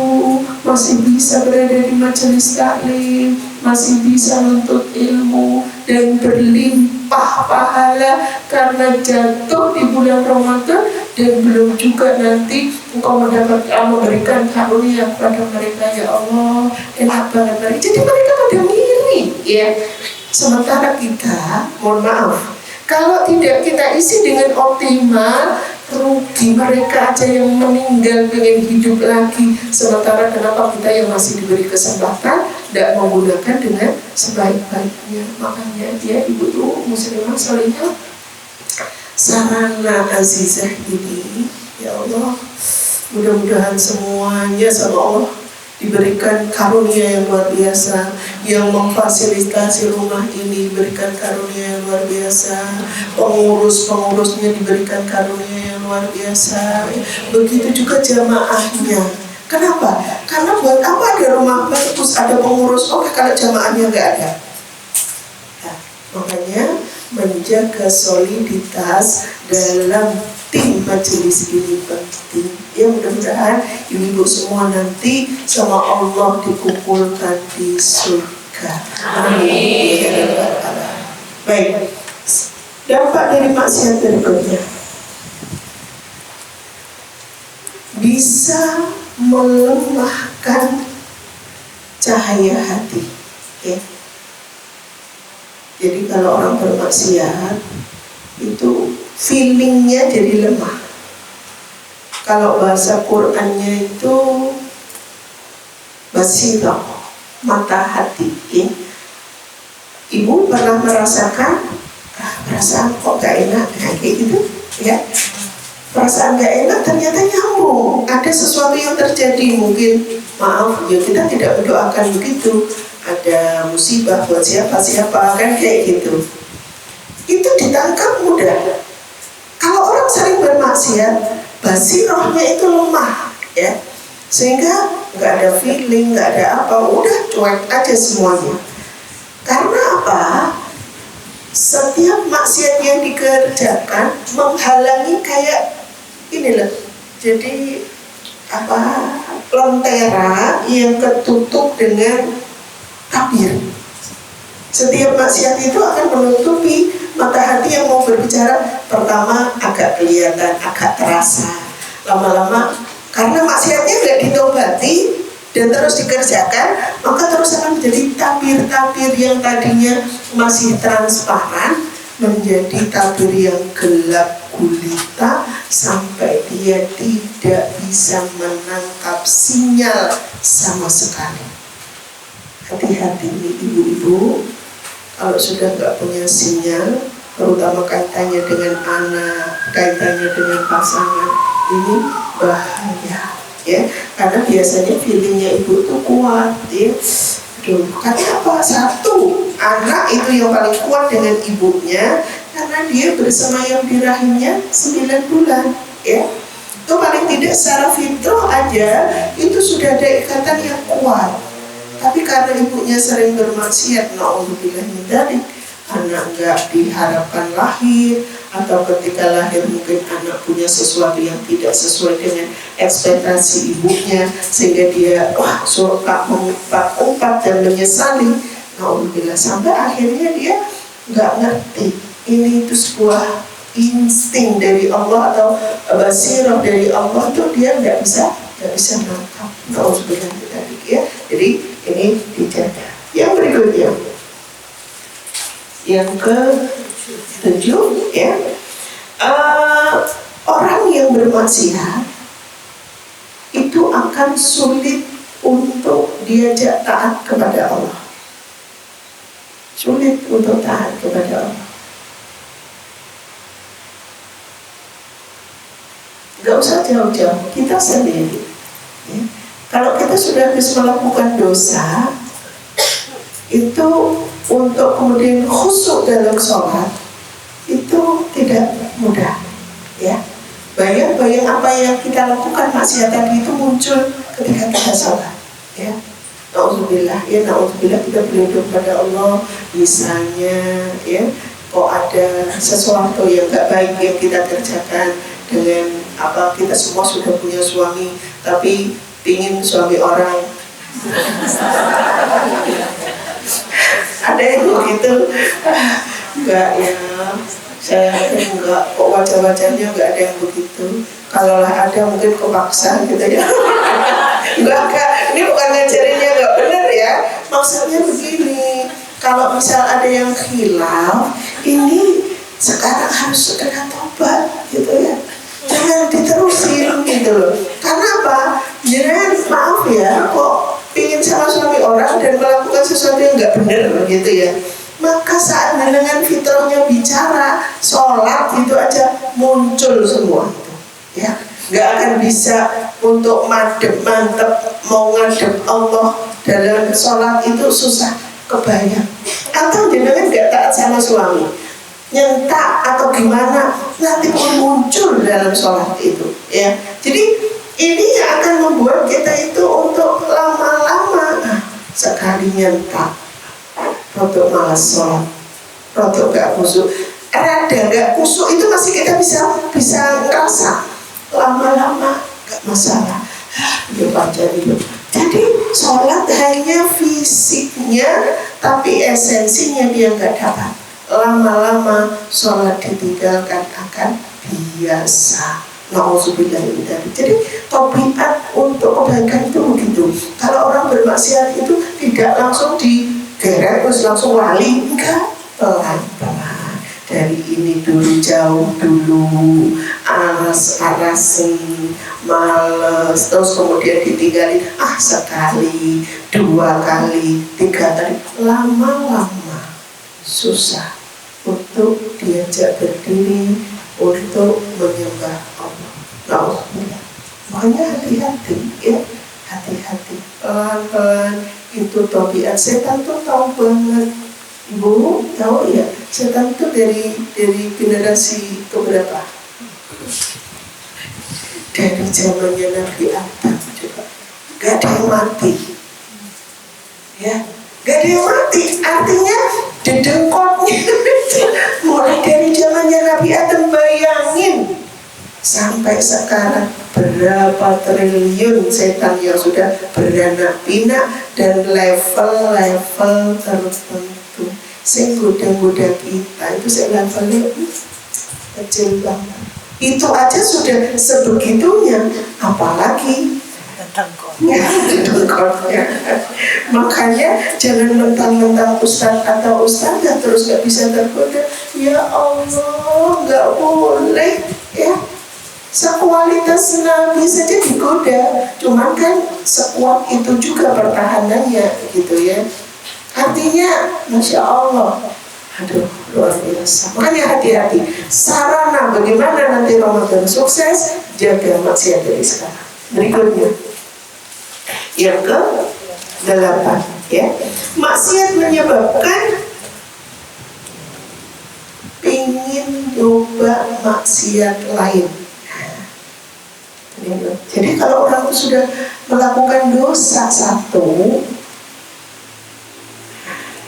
masih bisa berada di majelis taklim, masih bisa menuntut ilmu dan berlimpah pahala karena jatuh di bulan Ramadan, dan belum juga nanti Engkau memberikan karunia kepada mereka, ya Allah enak banget mereka. Jadi mereka pada ngiri ya. Sementara kita, mohon maaf, kalau tidak kita isi dengan optimal, rugi mereka aja yang meninggal pengen hidup lagi. Sementara kenapa kita yang masih diberi kesempatan tidak menggunakan dengan sebaik-baiknya. Makanya dia ibu muslimah salihah, sarana azizah ini, ya Allah, mudah-mudahan semuanya sama Allah diberikan karunia yang luar biasa, yang memfasilitasi rumah ini diberikan karunia yang luar biasa, pengurus-pengurusnya diberikan karunia yang luar biasa, begitu juga jamaahnya. Kenapa? Karena buat apa ada rumah terus ada pengurus, kalau jamaahnya nggak ada. Nah, makanya menjaga soliditas dalam tim majelis ini penting. Ya mudah-mudahan ibu-ibu semua nanti sama Allah dikumpulkan di surga. Amin. Baik. Dampak dari maksiat berikutnya, bisa melemahkan cahaya hati. Ya. Jadi kalau orang bermaksiat itu feelingnya jadi lemah. Kalau bahasa Qur'annya itu basirah, mata hati ya. Ibu pernah merasakan perasaan kok gak enak kayak gitu ya. Perasaan gak enak ternyata nyambung, ada sesuatu yang terjadi. Mungkin maaf ya, kita tidak mendoakan begitu, ada musibah buat siapa-siapa kan kayak gitu. Itu ditangkap mudah. Kalau orang sering bermaksiat, basirahnya itu lemah ya, sehingga nggak ada feeling, nggak ada apa, udah cuek aja semuanya. Karena apa? Setiap maksiat yang dikerjakan menghalangi kayak ini loh, jadi apa, lentera yang ketutup dengan tabir. Setiap maksiat itu akan menutupi mata hati yang mau berbicara. Pertama agak kelihatan, agak terasa. Lama-lama karena maksiatnya nggak ditobati, dan terus dikerjakan, maka terus akan menjadi tabir-tabir yang tadinya masih transparan menjadi tabir yang gelap gulita sampai dia tidak bisa menangkap sinyal sama sekali. Hati-hati nih ibu-ibu, kalau sudah nggak punya sinyal, terutama kaitannya dengan anak, kaitannya dengan pasangan, ini bahaya ya, karena biasanya feelingnya ibu tuh kuat ya. Karena apa? Satu, anak itu yang paling kuat dengan ibunya karena dia bersemayam di rahimnya 9 bulan ya. Itu paling tidak secara fitrah aja itu sudah ada ikatan yang kuat. Tapi karena ibunya sering bermaksiat, naudzubillah min dzalik, anak nggak diharapkan lahir, atau ketika lahir mungkin anak punya sesuatu yang tidak sesuai dengan ekspektasi ibunya, sehingga dia suka mengumpat-umpat dan menyesali, naudzubillah, sampai akhirnya dia nggak ngerti ini itu sebuah insting dari Allah atau basirah dari Allah, itu dia nggak bisa nangkap. Naudzubillah min dzalik ya. Jadi ini dijaga. Yang berikutnya, yang ke-7 ya, orang yang bermaksiat itu akan sulit untuk diajak taat kepada Allah, sulit untuk taat kepada Allah. Gak usah jauh-jauh, kita sendiri ya. Kalau kita sudah habis melakukan dosa, itu untuk kemudian khusyuk dalam sholat itu tidak mudah ya. Bayang-bayang apa yang kita lakukan maksiat tadi itu muncul ketika kita sholat ya. Naudzubillah ya, naudzubillah, kita berlindung pada Allah. Misalnya ya, kok ada sesuatu yang gak baik yang kita kerjakan dengan apa, kita semua sudah punya suami tapi pingin suami orang. Ada yang begitu? Enggak ya, saya enggak, kok wajah-wajahnya enggak ada yang begitu. Kalau ada mungkin kepaksa gitu ya. Enggak, ini bukan ngajarinnya enggak benar ya. Maksudnya begini, kalau misal ada yang khilaf, ini sekarang harus segera tobat gitu ya. Jangan diterusin gitu loh. Karena apa? Jangan, maaf ya, kok ingin sama suami orang dan melakukan sesuatu yang nggak benar gitu ya. Maka saat dengan fitrahnya bicara, sholat itu aja muncul semua itu ya. Nggak akan bisa untuk mantep mau ngadep Allah dalam sholat itu susah kebayang. Atau jangan nggak taat sama suami, nyentak atau gimana, nanti pun muncul dalam sholat itu ya. Jadi ini yang akan membuat kita itu untuk lama-lama sekali nyentak, rotok malas sholat, rotok gak khusyuk, rada gak khusyuk itu masih kita bisa ngerasa, lama-lama gak masalah, dia baca itu. Jadi sholat hanya fisiknya, tapi esensinya dia gak dapat. Lama-lama sholat ditinggalkan akan biasa. Nauzubillah min dzalik. Jadi tabiat untuk kebaikan itu begitu. Kalau orang bermaksiat itu tidak langsung digeret terus langsung lali, enggak, pelan-pelan. Dari ini dulu, jauh dulu, aras-arasan, males, terus kemudian ditinggalin, sekali, 2 kali, 3 kali, lama-lama susah untuk diajak berdiri, untuk menyembah Allah. Makanya hati-hati ya, hati-hati, pelan-pelan. Itu tabiat setan tuh tahu banget. Ibu tahu ya, setan tuh dari generasi keberapa? Dari zamannya Nabi Adam coba. Gak ada yang mati ya, gak ada yang mati, artinya dedengkotnya mulai dari zamannya Nabi Adam, bayangin sampai sekarang berapa triliun setan yang sudah beranak pinak dan level-level tertentu. Sing goda-goda kita itu levelnya kecil banget. Itu aja sudah sebegitunya, apalagi Ya, dengkolnya. Makanya jangan mentang-mentang ustaz atau ustazah terus gak bisa tergoda. Ya Allah, gak boleh ya. Sekualitas Nabi saja digoda, cuman kan sekuat itu juga pertahanannya gitu ya. Artinya, Masya Allah, aduh luar biasa. Makanya hati-hati. Sarana bagaimana nanti Ramadan sukses, jaga maksiat dari sekarang. Berikutnya, yang ke-8 ya, maksiat menyebabkan ingin coba maksiat lain. Jadi kalau orang itu sudah melakukan dosa satu,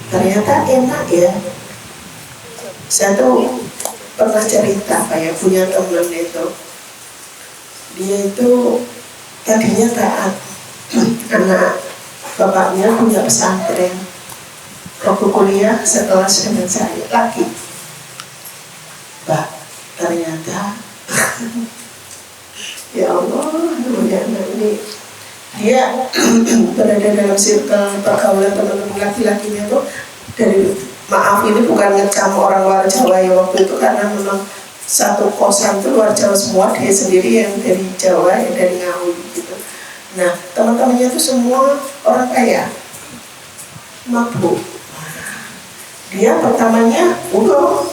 ternyata enak ya. Saya tuh pernah cerita kayak punya teman itu, dia itu tadinya taat, anak bapaknya punya pesantren, waktu kuliah sekelas dengan saya lagi, Mbak, ternyata ya Allah, namanya anak ini dia berada dalam circle pergaulan teman-teman laki-lakinya tuh dari, maaf ini bukan ngecam orang luar Jawa ya waktu itu, karena memang satu kosan tuh luar Jawa semua, dia sendiri yang dari Jawa, yang dari Ngawi gitu. Nah teman-temannya tuh semua orang kaya, mabuk. Dia pertamanya udah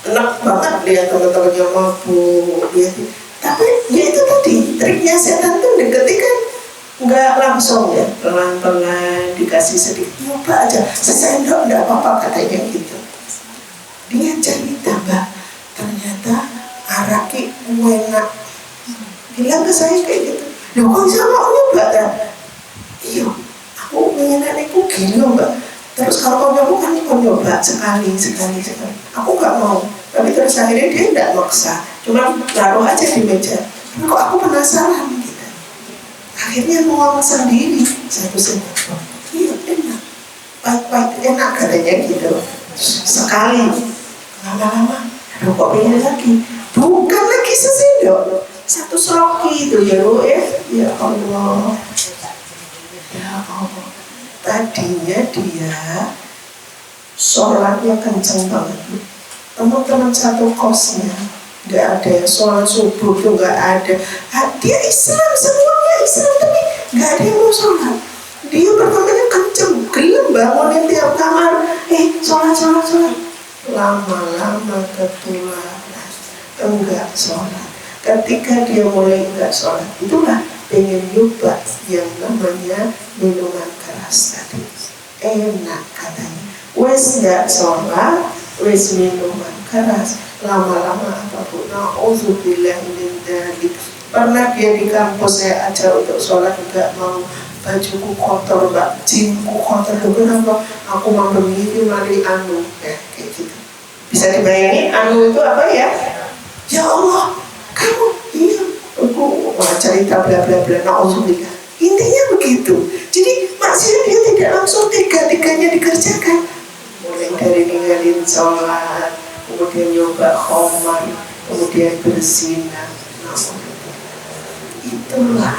enak banget lihat teman-temannya mabuk, dia. Tapi ya itu tadi triknya setan tuh deketin kan nggak langsung ya, pelan-pelan dikasih sedikit, nyoba aja sesendok nggak apa-apa katanya gitu. Dia cerita, Mbak, ternyata araki enak, bilang ke saya kayak gitu. Loh kok bisa mau nyoba kan? Iya, aku menyenangkanku gini loh Mbak. Terus kalau kau nyoba sekali. Aku nggak mau. Tapi terus akhirnya dia nggak maksa, cuma taruh aja di meja. Tapi kok aku penasaran gitu. Akhirnya mau sendiri satu sendok. Iya enak, pahit-pahit enak katanya gitu. Sekali, lama-lama, aduh kok pengen lagi. Bukan lagi sesendok, satu seroki itu ya Bu ya. Ya Allah. Tadinya dia sholatnya kenceng banget. Teman-teman satu kosnya nggak ada yang sholat subuh tuh nggak ada. Dia Islam, semuanya Islam, tapi nggak ada yang mau sholat. Dia pertamanya kenceng, gelem bangunin tiap kamar, sholat. Lama-lama ketularan, enggak sholat. Ketika dia mulai enggak sholat, itulah pengen nyoba yang namanya minuman keras tadi. Enak katanya. Wes enggak sholat, wes minuman keras, lama-lama apapun. Na'udzubillah min dzalik. Pernah dia di kampus saya ajar untuk sholat, enggak mau, bajuku kotor Mbak, jimku kotor. Kenapa? Aku mau begini mari anu kayak gitu. Bisa dibayangin anu itu apa ya? Ya Allah, kamu iya, aku cerita bla bla bla. Na'udzubillah. Intinya begitu. Jadi maksiat dia tidak langsung tiga-tiganya dikerjakan. Mulai dari ninggalin sholat, kemudian nyoba khamar, kemudian berzina. Itulah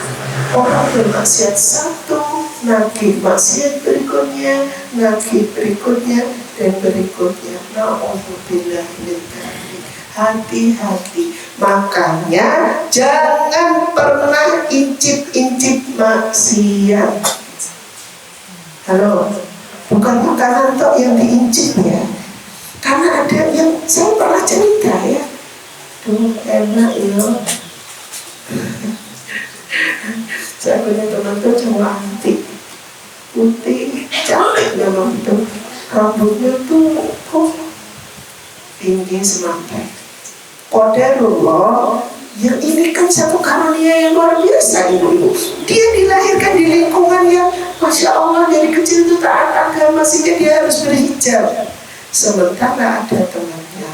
orang bermaksiat satu, nagih maksiat berikutnya, nagih berikutnya, dan berikutnya. Na'udzubillah min dzalik. Hati-hati. Makanya jangan pernah incip-incip maksiat. Halo, bukan makanan tok yang diincip ya. Karena ada yang saya pernah cerita ya. Tuh enak ya. Saya punya teman tuh cantik, putih, cantik memang tuh. Rambutnya tuh tinggi semampai. Qadarullah, yang ini kan satu karunia yang luar biasa ibu-ibu. Dia dilahirkan di lingkungan yang Masya Allah dari kecil itu taat agama, sehingga dia harus berhijab. Sementara ada temannya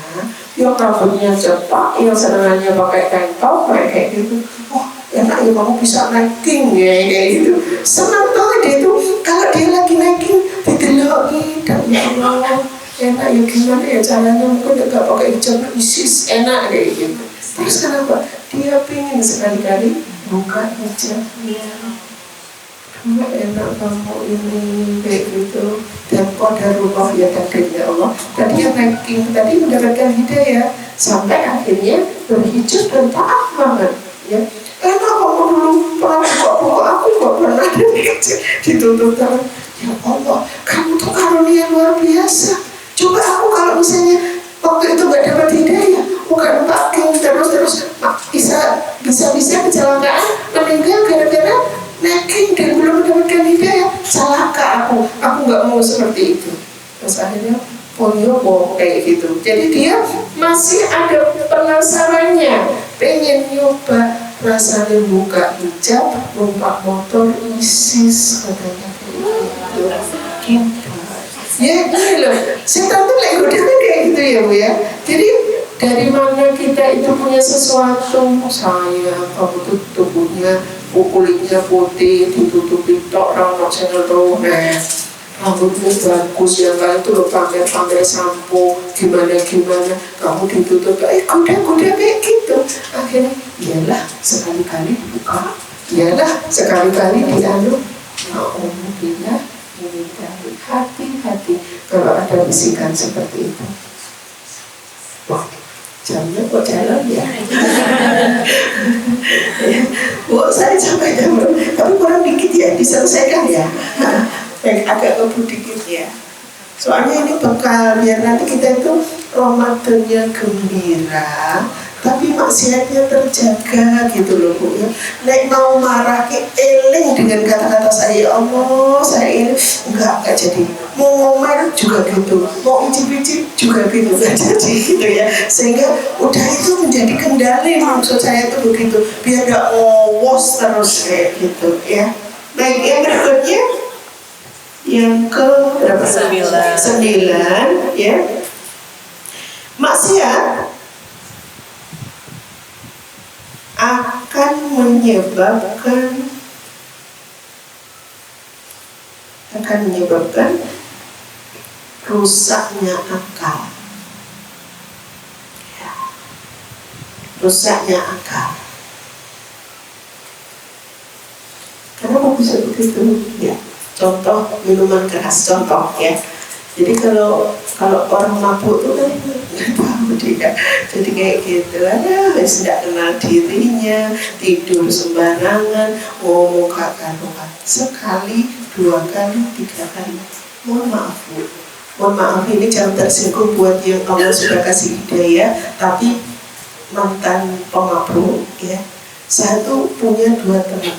yang rambutnya cepat, yang senangannya pakai kain top, kayak gitu. Oh enak ya, kamu bisa naikin ya kayak gitu. Senang banget dia tuh kalau dia lagi naikin dideloki, dan ya Allah enak ya, gimana ya caranya, mungkin gak pakai hijab ISIS enak kayak gitu. Terus kenapa? Dia pengen sekali-kali buka hijabnya. kamu enak, kamu ini kayak gitu, dan qadarullah ya takdirnya Allah. Tadi yang ranking tadi mendapatkan hidayah sampai akhirnya berhijab dan taat banget ya. Enak kamu dulu pernah buka aku gak pernah dari kecil dituntut terus. Ya Allah, kamu tuh karunia luar biasa. Coba aku kalau misalnya waktu itu gak dapat hidayah, bukan parking terus bisa kecelakaan, meninggal gara-gara neking dan belum mendapatkan hidayah. Celaka aku nggak mau seperti itu. Terus akhirnya polio kayak gitu. Jadi dia masih ada penasarannya, pengen nyoba rasanya buka hijab, numpak motor ISIS katanya gitu. Ya ini loh, setan tuh lagi udah kayak gitu ya Bu ya. Jadi dari mana kita itu punya sesuatu, saya kamu tuh tubuhnya kulitnya putih ditutupi tok rambut channel tuh rambutnya bagus ya kan, itu loh pamer sampo gimana kamu ditutup kuda kayak gitu. Akhirnya iyalah sekali-kali dibuka, iyalah sekali-kali dianu. Alhamdulillah, ini hati-hati kalau ada bisikan seperti itu. Wah, jamnya kok jalan ya. Bu, saya sampai jam tapi kurang dikit ya, diselesaikan ya. Agak ngebut dikit ya. Soalnya ini bekal biar nanti kita itu Ramadannya gembira, tapi maksiatnya terjaga gitu loh Bu ya. Nek mau marah eling dengan kata-kata saya, Allah saya ini enggak jadi, mau ngomel juga gitu, mau icip-icip juga gitu, enggak jadi gitu ya. Sehingga udah itu menjadi kendali, maksud saya itu begitu, biar gak ngowos terus kayak gitu ya. Baik, yang berikutnya yang ke berapa? 9 ya. Maksiat akan menyebabkan rusaknya akal. Ya. Rusaknya akal. Kenapa bisa begitu? Ya. Contoh minuman keras, contoh ya. Jadi kalau orang mabuk itu kan nggak tahu dia, jadi kayak gitu, ada wes nggak kenal dirinya, tidur sembarangan, ngomong karuan, sekali, 2 kali, 3 kali. Mohon maaf ini jangan tersinggung buat yang Allah sudah kasih hidayah, tapi mantan pemabuk ya. Saya tuh punya 2 teman,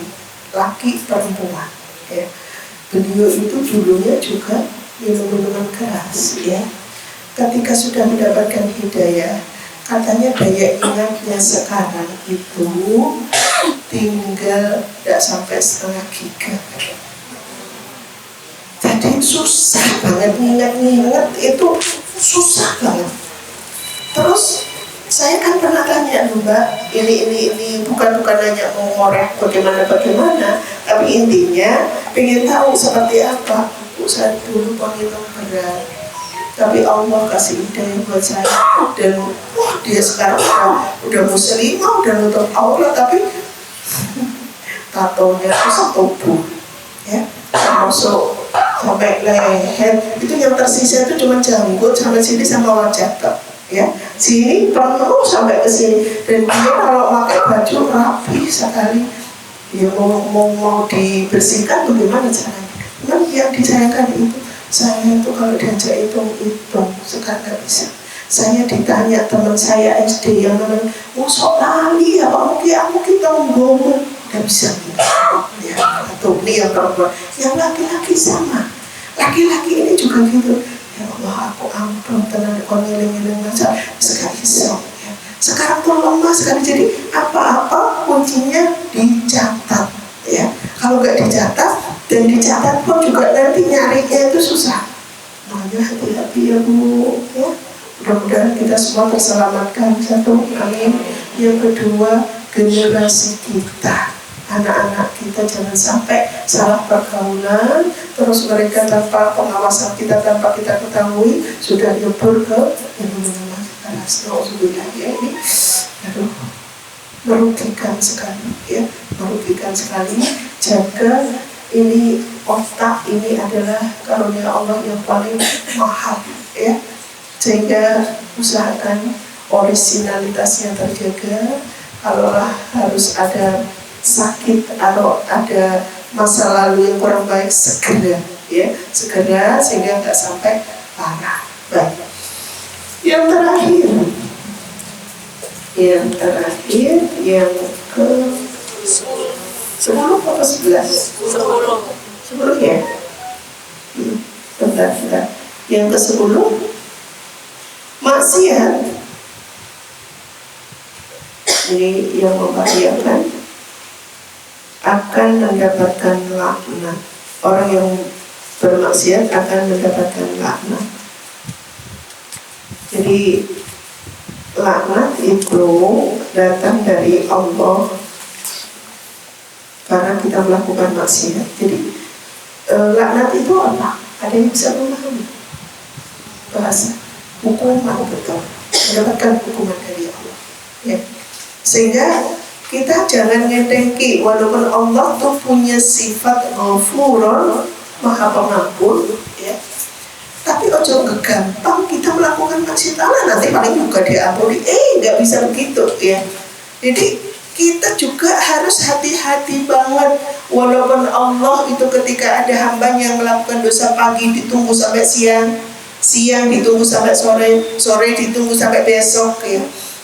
laki perempuan ya. Beliau itu dulunya juga minum-minuman keras ya. Ketika sudah mendapatkan hidayah, katanya daya ingatnya sekarang itu tinggal tidak sampai setengah giga. Jadi susah banget nginget itu, susah banget. Terus saya kan pernah tanya Mbak, ini bukan nanya mau ngorek bagaimana, tapi intinya pengen tahu seperti apa. Saya dulu penghitung berat, tapi Allah kasih hidayah buat saya, dan dia sekarang udah muslimah, udah nutup aurat, tapi tatonya itu setubuh ya, termasuk sampai leher. Itu yang tersisa itu cuma janggut sampai sini sama wajah tok ya, sini penuh sampai ke sini. Dan dia kalau pakai baju rapi sekali, dia mau dibersihkan bagaimana caranya? Memang yang disayangkan itu, saya itu kalau diajak hitung sekarang nggak bisa. Saya ditanya teman saya SD yang namanya sok lali ya Pak aku kita ngomong nggak bisa ya. Atau ini yang perempuan, yang laki-laki sama, laki-laki ini juga gitu. Ya Allah aku ampun tenang ngiling-ngiling aja sekali ya. Sekarang tuh lemah sekali, jadi apa-apa kuncinya dicatat ya. Kalau nggak dicatat dan dicatat pun juga nanti nyarinya itu susah. Makanya hati-hati ya Bu ya. Mudah-mudahan kita semua terselamatkan. 1, amin. Yang kedua, generasi kita, anak-anak kita jangan sampai salah pergaulan, terus mereka tanpa pengawasan kita, tanpa kita ketahui sudah nyebur ke minuman keras. Alhamdulillah ya, ini merugikan sekali ya, merugikan sekali. Jaga ini otak ini adalah karunia Allah yang paling mahal, ya. Sehingga usahakan originalitasnya terjaga. Kalaulah harus ada sakit atau ada masa lalu yang kurang baik, segera, ya, segera sehingga nggak sampai parah. Baik. Yang terakhir, yang ke 10 atau 11? 10 ya? Bentar. Yang ke 10, maksiat. Ini yang membahayakan, akan mendapatkan laknat. Orang yang bermaksiat akan mendapatkan laknat. Jadi laknat itu datang dari Allah karena kita melakukan maksiat. Jadi laknat itu apa? Ada yang bisa memahami? Bahasa hukuman, betul, mendapatkan hukuman dari Allah, ya. Sehingga kita jangan ngedengki, walaupun Allah tuh punya sifat ghafurun, maha pengampun, ya. Tapi ojo gampang kita melakukan maksiat, nanti paling juga diampuni. Nggak bisa begitu, ya. Jadi kita juga harus hati-hati banget. Walaupun Allah itu ketika ada hambanya yang melakukan dosa pagi ditunggu sampai siang, siang ditunggu sampai sore, sore ditunggu sampai besok, ya.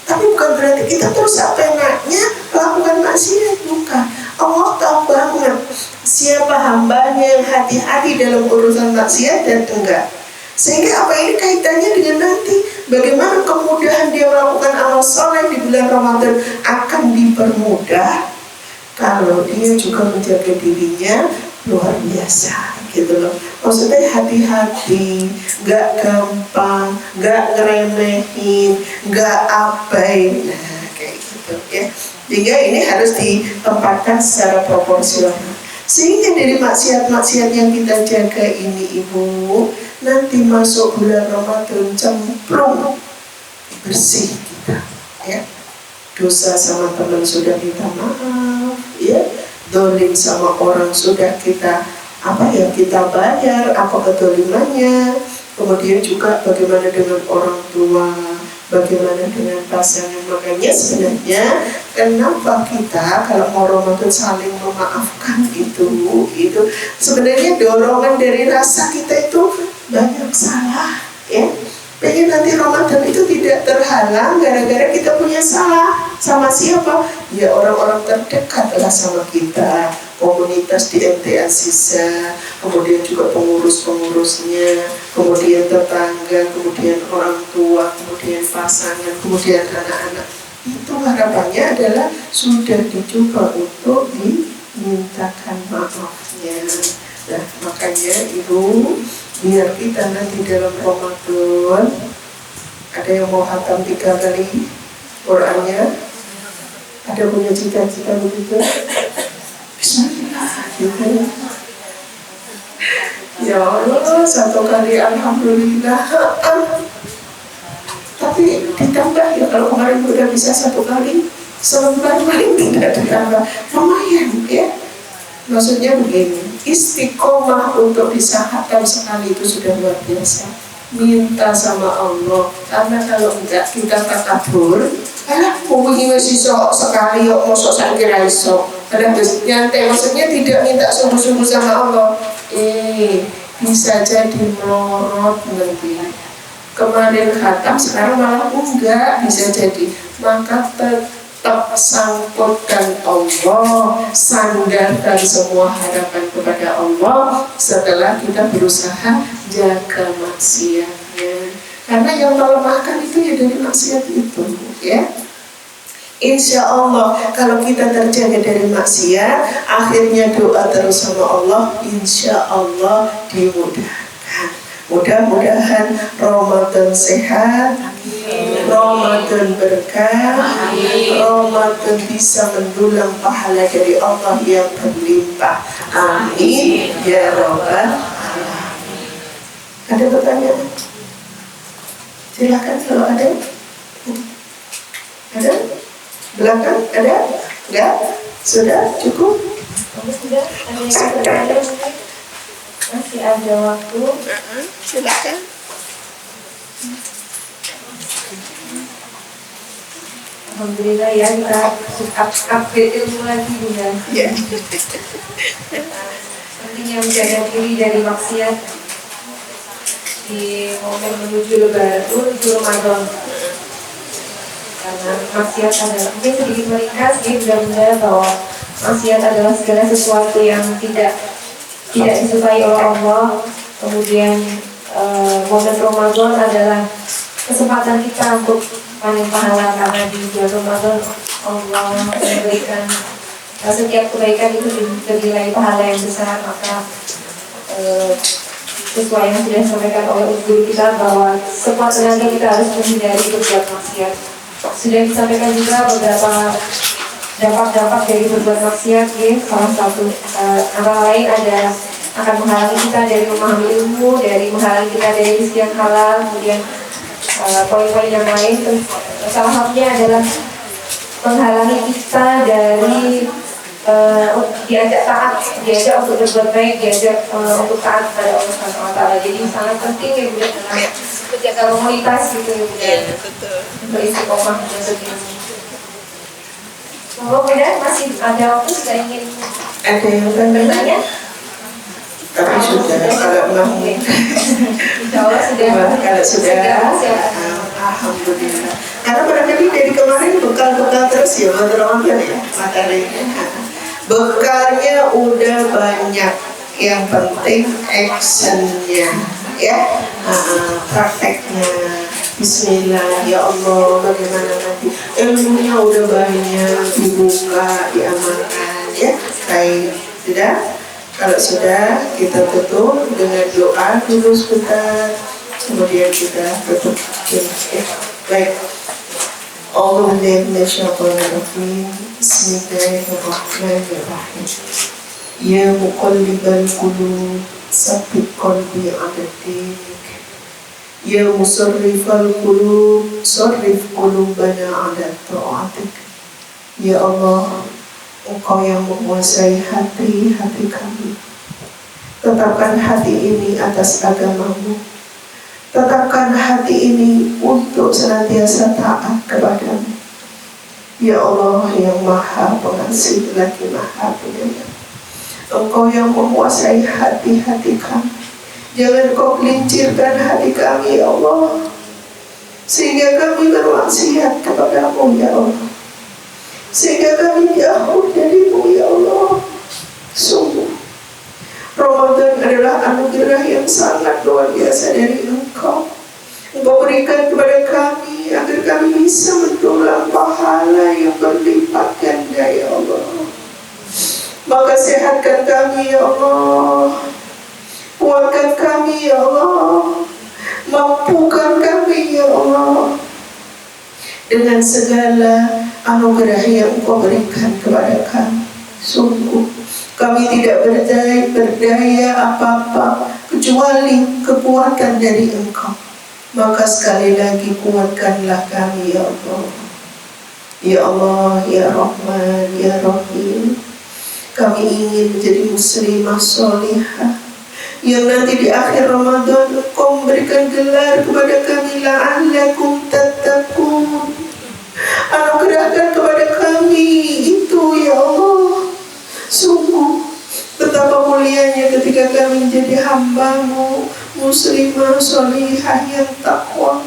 Tapi bukan berarti kita terus enaknya lakukan maksiat, bukan. Allah tahu banget siapa hambanya yang hati-hati dalam urusan maksiat dan enggak. Sehingga apa ini kaitannya dengan nanti bagaimana kemudahan dia melakukan amal soleh di bulan Ramadan akan dipermudah kalau dia juga menjaga dirinya luar biasa, gitu loh. Maksudnya hati-hati, gak gampang, gak ngeremehin, gak abai, nah kayak gitu, ya. Sehingga ini harus ditempatkan secara proporsional. Sehingga dari maksiat-maksiat yang kita jaga ini, Ibu, nanti masuk bulan Ramadan cemplung bersih kita, ya. Dosa sama teman sudah minta maaf, ya. Dolim sama orang sudah kita kita bayar apa kedolimannya. Kemudian juga bagaimana dengan orang tua, bagaimana dengan pasangan. Makanya sebenarnya kenapa kita kalau mau Ramadan saling memaafkan itu sebenarnya dorongan dari rasa kita itu banyak salah, ya. Pengen nanti Ramadan itu tidak terhalang gara-gara kita punya salah. Sama siapa? Ya orang-orang terdekat lah sama kita, komunitas di MTA Sisa, kemudian juga pengurus-pengurusnya, kemudian tetangga, kemudian orang tua, kemudian pasangan, kemudian anak-anak. Itu harapannya adalah sudah dicoba untuk dimintakan maafnya. Nah, makanya Ibu, biar kita nanti dalam Ramadan, ada yang mau hatam 3 kali Qurannya, ada punya cita-cita begitu, bismillah, gitu. Ya Allah, 1 kali alhamdulillah. Tapi ditambah ya, kalau kemarin udah bisa 1 kali, selembar paling tidak ditambah, lumayan, ya. Maksudnya begini, istiqomah untuk bisa khatam sekali itu sudah luar biasa. Minta sama Allah, karena kalau enggak kita takabur, hubungi masih sekali yuk, mosok sakit iso. Ada nyantai, maksudnya tidak minta sungguh-sungguh sama Allah. Bisa jadi melorot nanti. Kemarin khatam, sekarang malah enggak, bisa jadi. Maka tetap sangkutkan Allah, sandarkan semua harapan kepada Allah setelah kita berusaha jaga maksiatnya. Karena yang melemahkan itu ya dari maksiat itu, ya. Insya Allah kalau kita terjaga dari maksiat, akhirnya doa terus sama Allah, insya Allah dimudahkan. Mudah-mudahan Ramadan sehat, Ramadan berkah, Ramadan bisa mendulang pahala dari Allah yang berlimpah. Amin ya Rabbal alamin. Ada pertanyaan? Silakan kalau ada. Ada? Belakang ada? Enggak? Sudah cukup? Sudah ada yang bertanya mungkin? Masih ada waktu. Silakan. Alhamdulillah ya, kita upgrade ilmu lagi Bunda. Ya. Pentingnya menjaga diri dari maksiat di momen menuju Ramadan. Karena maksiat adalah, mungkin sedikit meringkas ya Bunda, bahwa maksiat adalah segala sesuatu yang tidak disukai oleh Allah. Kemudian momen Ramadan adalah kesempatan kita untuk panen pahala, karena di bulan Ramadan Allah memberikan setiap kebaikan itu bernilai pahala yang besar. Maka sesuai yang sudah disampaikan oleh guru kita bahwa sekuat tenaga kita harus menghindari berbuat maksiat. Sudah disampaikan juga beberapa dampak-dampak dari berbuat maksiat ya. Salah satu antara lain ada akan menghalangi kita dari memahami ilmu, dari menghalangi kita dari rezeki yang halal. Kemudian poin-poin yang lain, salah satunya adalah menghalangi kita dari diajak untuk berbuat baik, diajak untuk taat pada Allah SWT. Jadi sangat penting ya Bunda dalam menjaga komunitas gitu ya Bunda. Iya, betul. Untuk istiqomah dan sebagainya. Semoga Bunda masih ada waktu, sudah ingin Ada yang bertanya? Tapi sudah, kalau mau. Insya Allah sudah. Kalau sudah, alhamdulillah. Karena barangkali dari kemarin bekal-bekal terus ya buat Ramadan ya materinya. Bekalnya udah banyak, yang penting actionnya ya, prakteknya. Bismillah ya Allah, bagaimana nanti ilmunya udah banyak, dibuka, diamalkan ya. Baik, sudah. Kalau sudah, kita tutup dengan doa dulu sebentar, kemudian kita tutup. Baik. Bismillahirrahmanirrahim. Bismillahirrahmanirrahim. Ya muqallibal qulub, tsabbit qalbi 'ala dinik. Ya musarrifal qulub, sarrif qulubana 'ala ta'atik. Ya Allah, Engkau yang menguasai hati-hati kami. Tetapkan hati ini atas agamamu. Tetapkan hati ini untuk senantiasa taat kepadamu. Ya Allah yang maha pengasih lagi maha penyayang. Engkau yang menguasai hati-hati kami. Jangan Kau gelincirkan hati kami ya Allah, sehingga kami bermaksiat kepadamu ya Allah, sehingga kami jauh darimu ya Allah. Sungguh Ramadan adalah anugerah yang sangat luar biasa dari Engkau. Engkau berikan kepada kami agar kami bisa mendulang pahala yang berlipat ganda ya Allah. Maka sehatkan kami ya Allah, kuatkan kami ya Allah, mampukan kami ya Allah dengan segala anugerah yang Engkau berikan kepada kami. Sungguh kami tidak berdaya apa-apa kecuali kekuatan dari Engkau. Maka sekali lagi kuatkanlah kami ya Allah. Ya Allah, ya Rahman, ya Rahim. Kami ingin menjadi muslimah solihah yang nanti di akhir Ramadan Engkau memberikan gelar kepada kami, la'allakum tattaqun. Anugerahkan kepada kami itu ya Allah. Sungguh betapa mulianya ketika kami menjadi hamba-Mu, muslimah solihah yang takwa.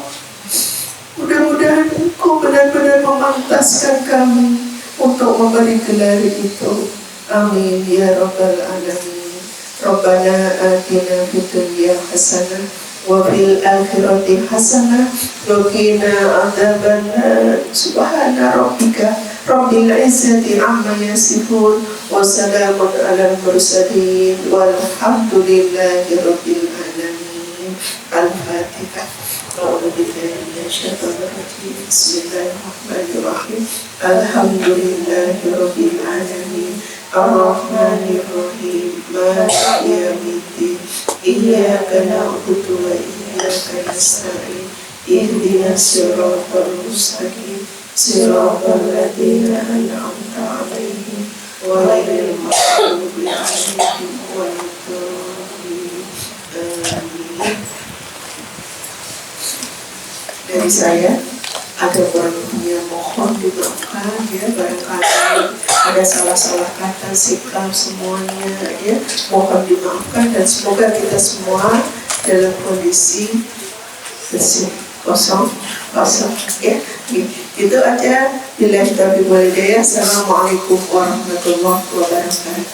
Mudah-mudahan Engkau benar-benar memantaskan kami untuk memberi gelar itu. Amin ya rabbal alamin. Rabbana atina fid dunya hasanah wa fil akhirati hasanah wa qina adzabannar. Subhana rabbika rabbil izzati amma yasifun wa salamun alal mursalin walhamdulillahi rabbil alamin. Al-Fatihah. A'udzu billahi minasyaitonir rajim. Bismillahirrahmanirrahim. Alhamdulillahi rabbil alamin. Ar-Rahmanir-Rahim. Maliki yaumiddin. Iyyaka na'budu wa iyyaka nasta'in. Ihdinas siratal mustaqim. Siratal ladzina an'amta 'alaihim ghairil maghdubi 'alaihim waladdallin. Amin. Dari saya ada kurangnya mohon dimaafkan ya, barangkali ada salah-salah kata, sikap semuanya ya, mohon dimaafkan dan semoga kita semua dalam kondisi bersih, kosong ya. Itu aja. Billahi taufiq wal hidayah. Assalamualaikum warahmatullahi wabarakatuh.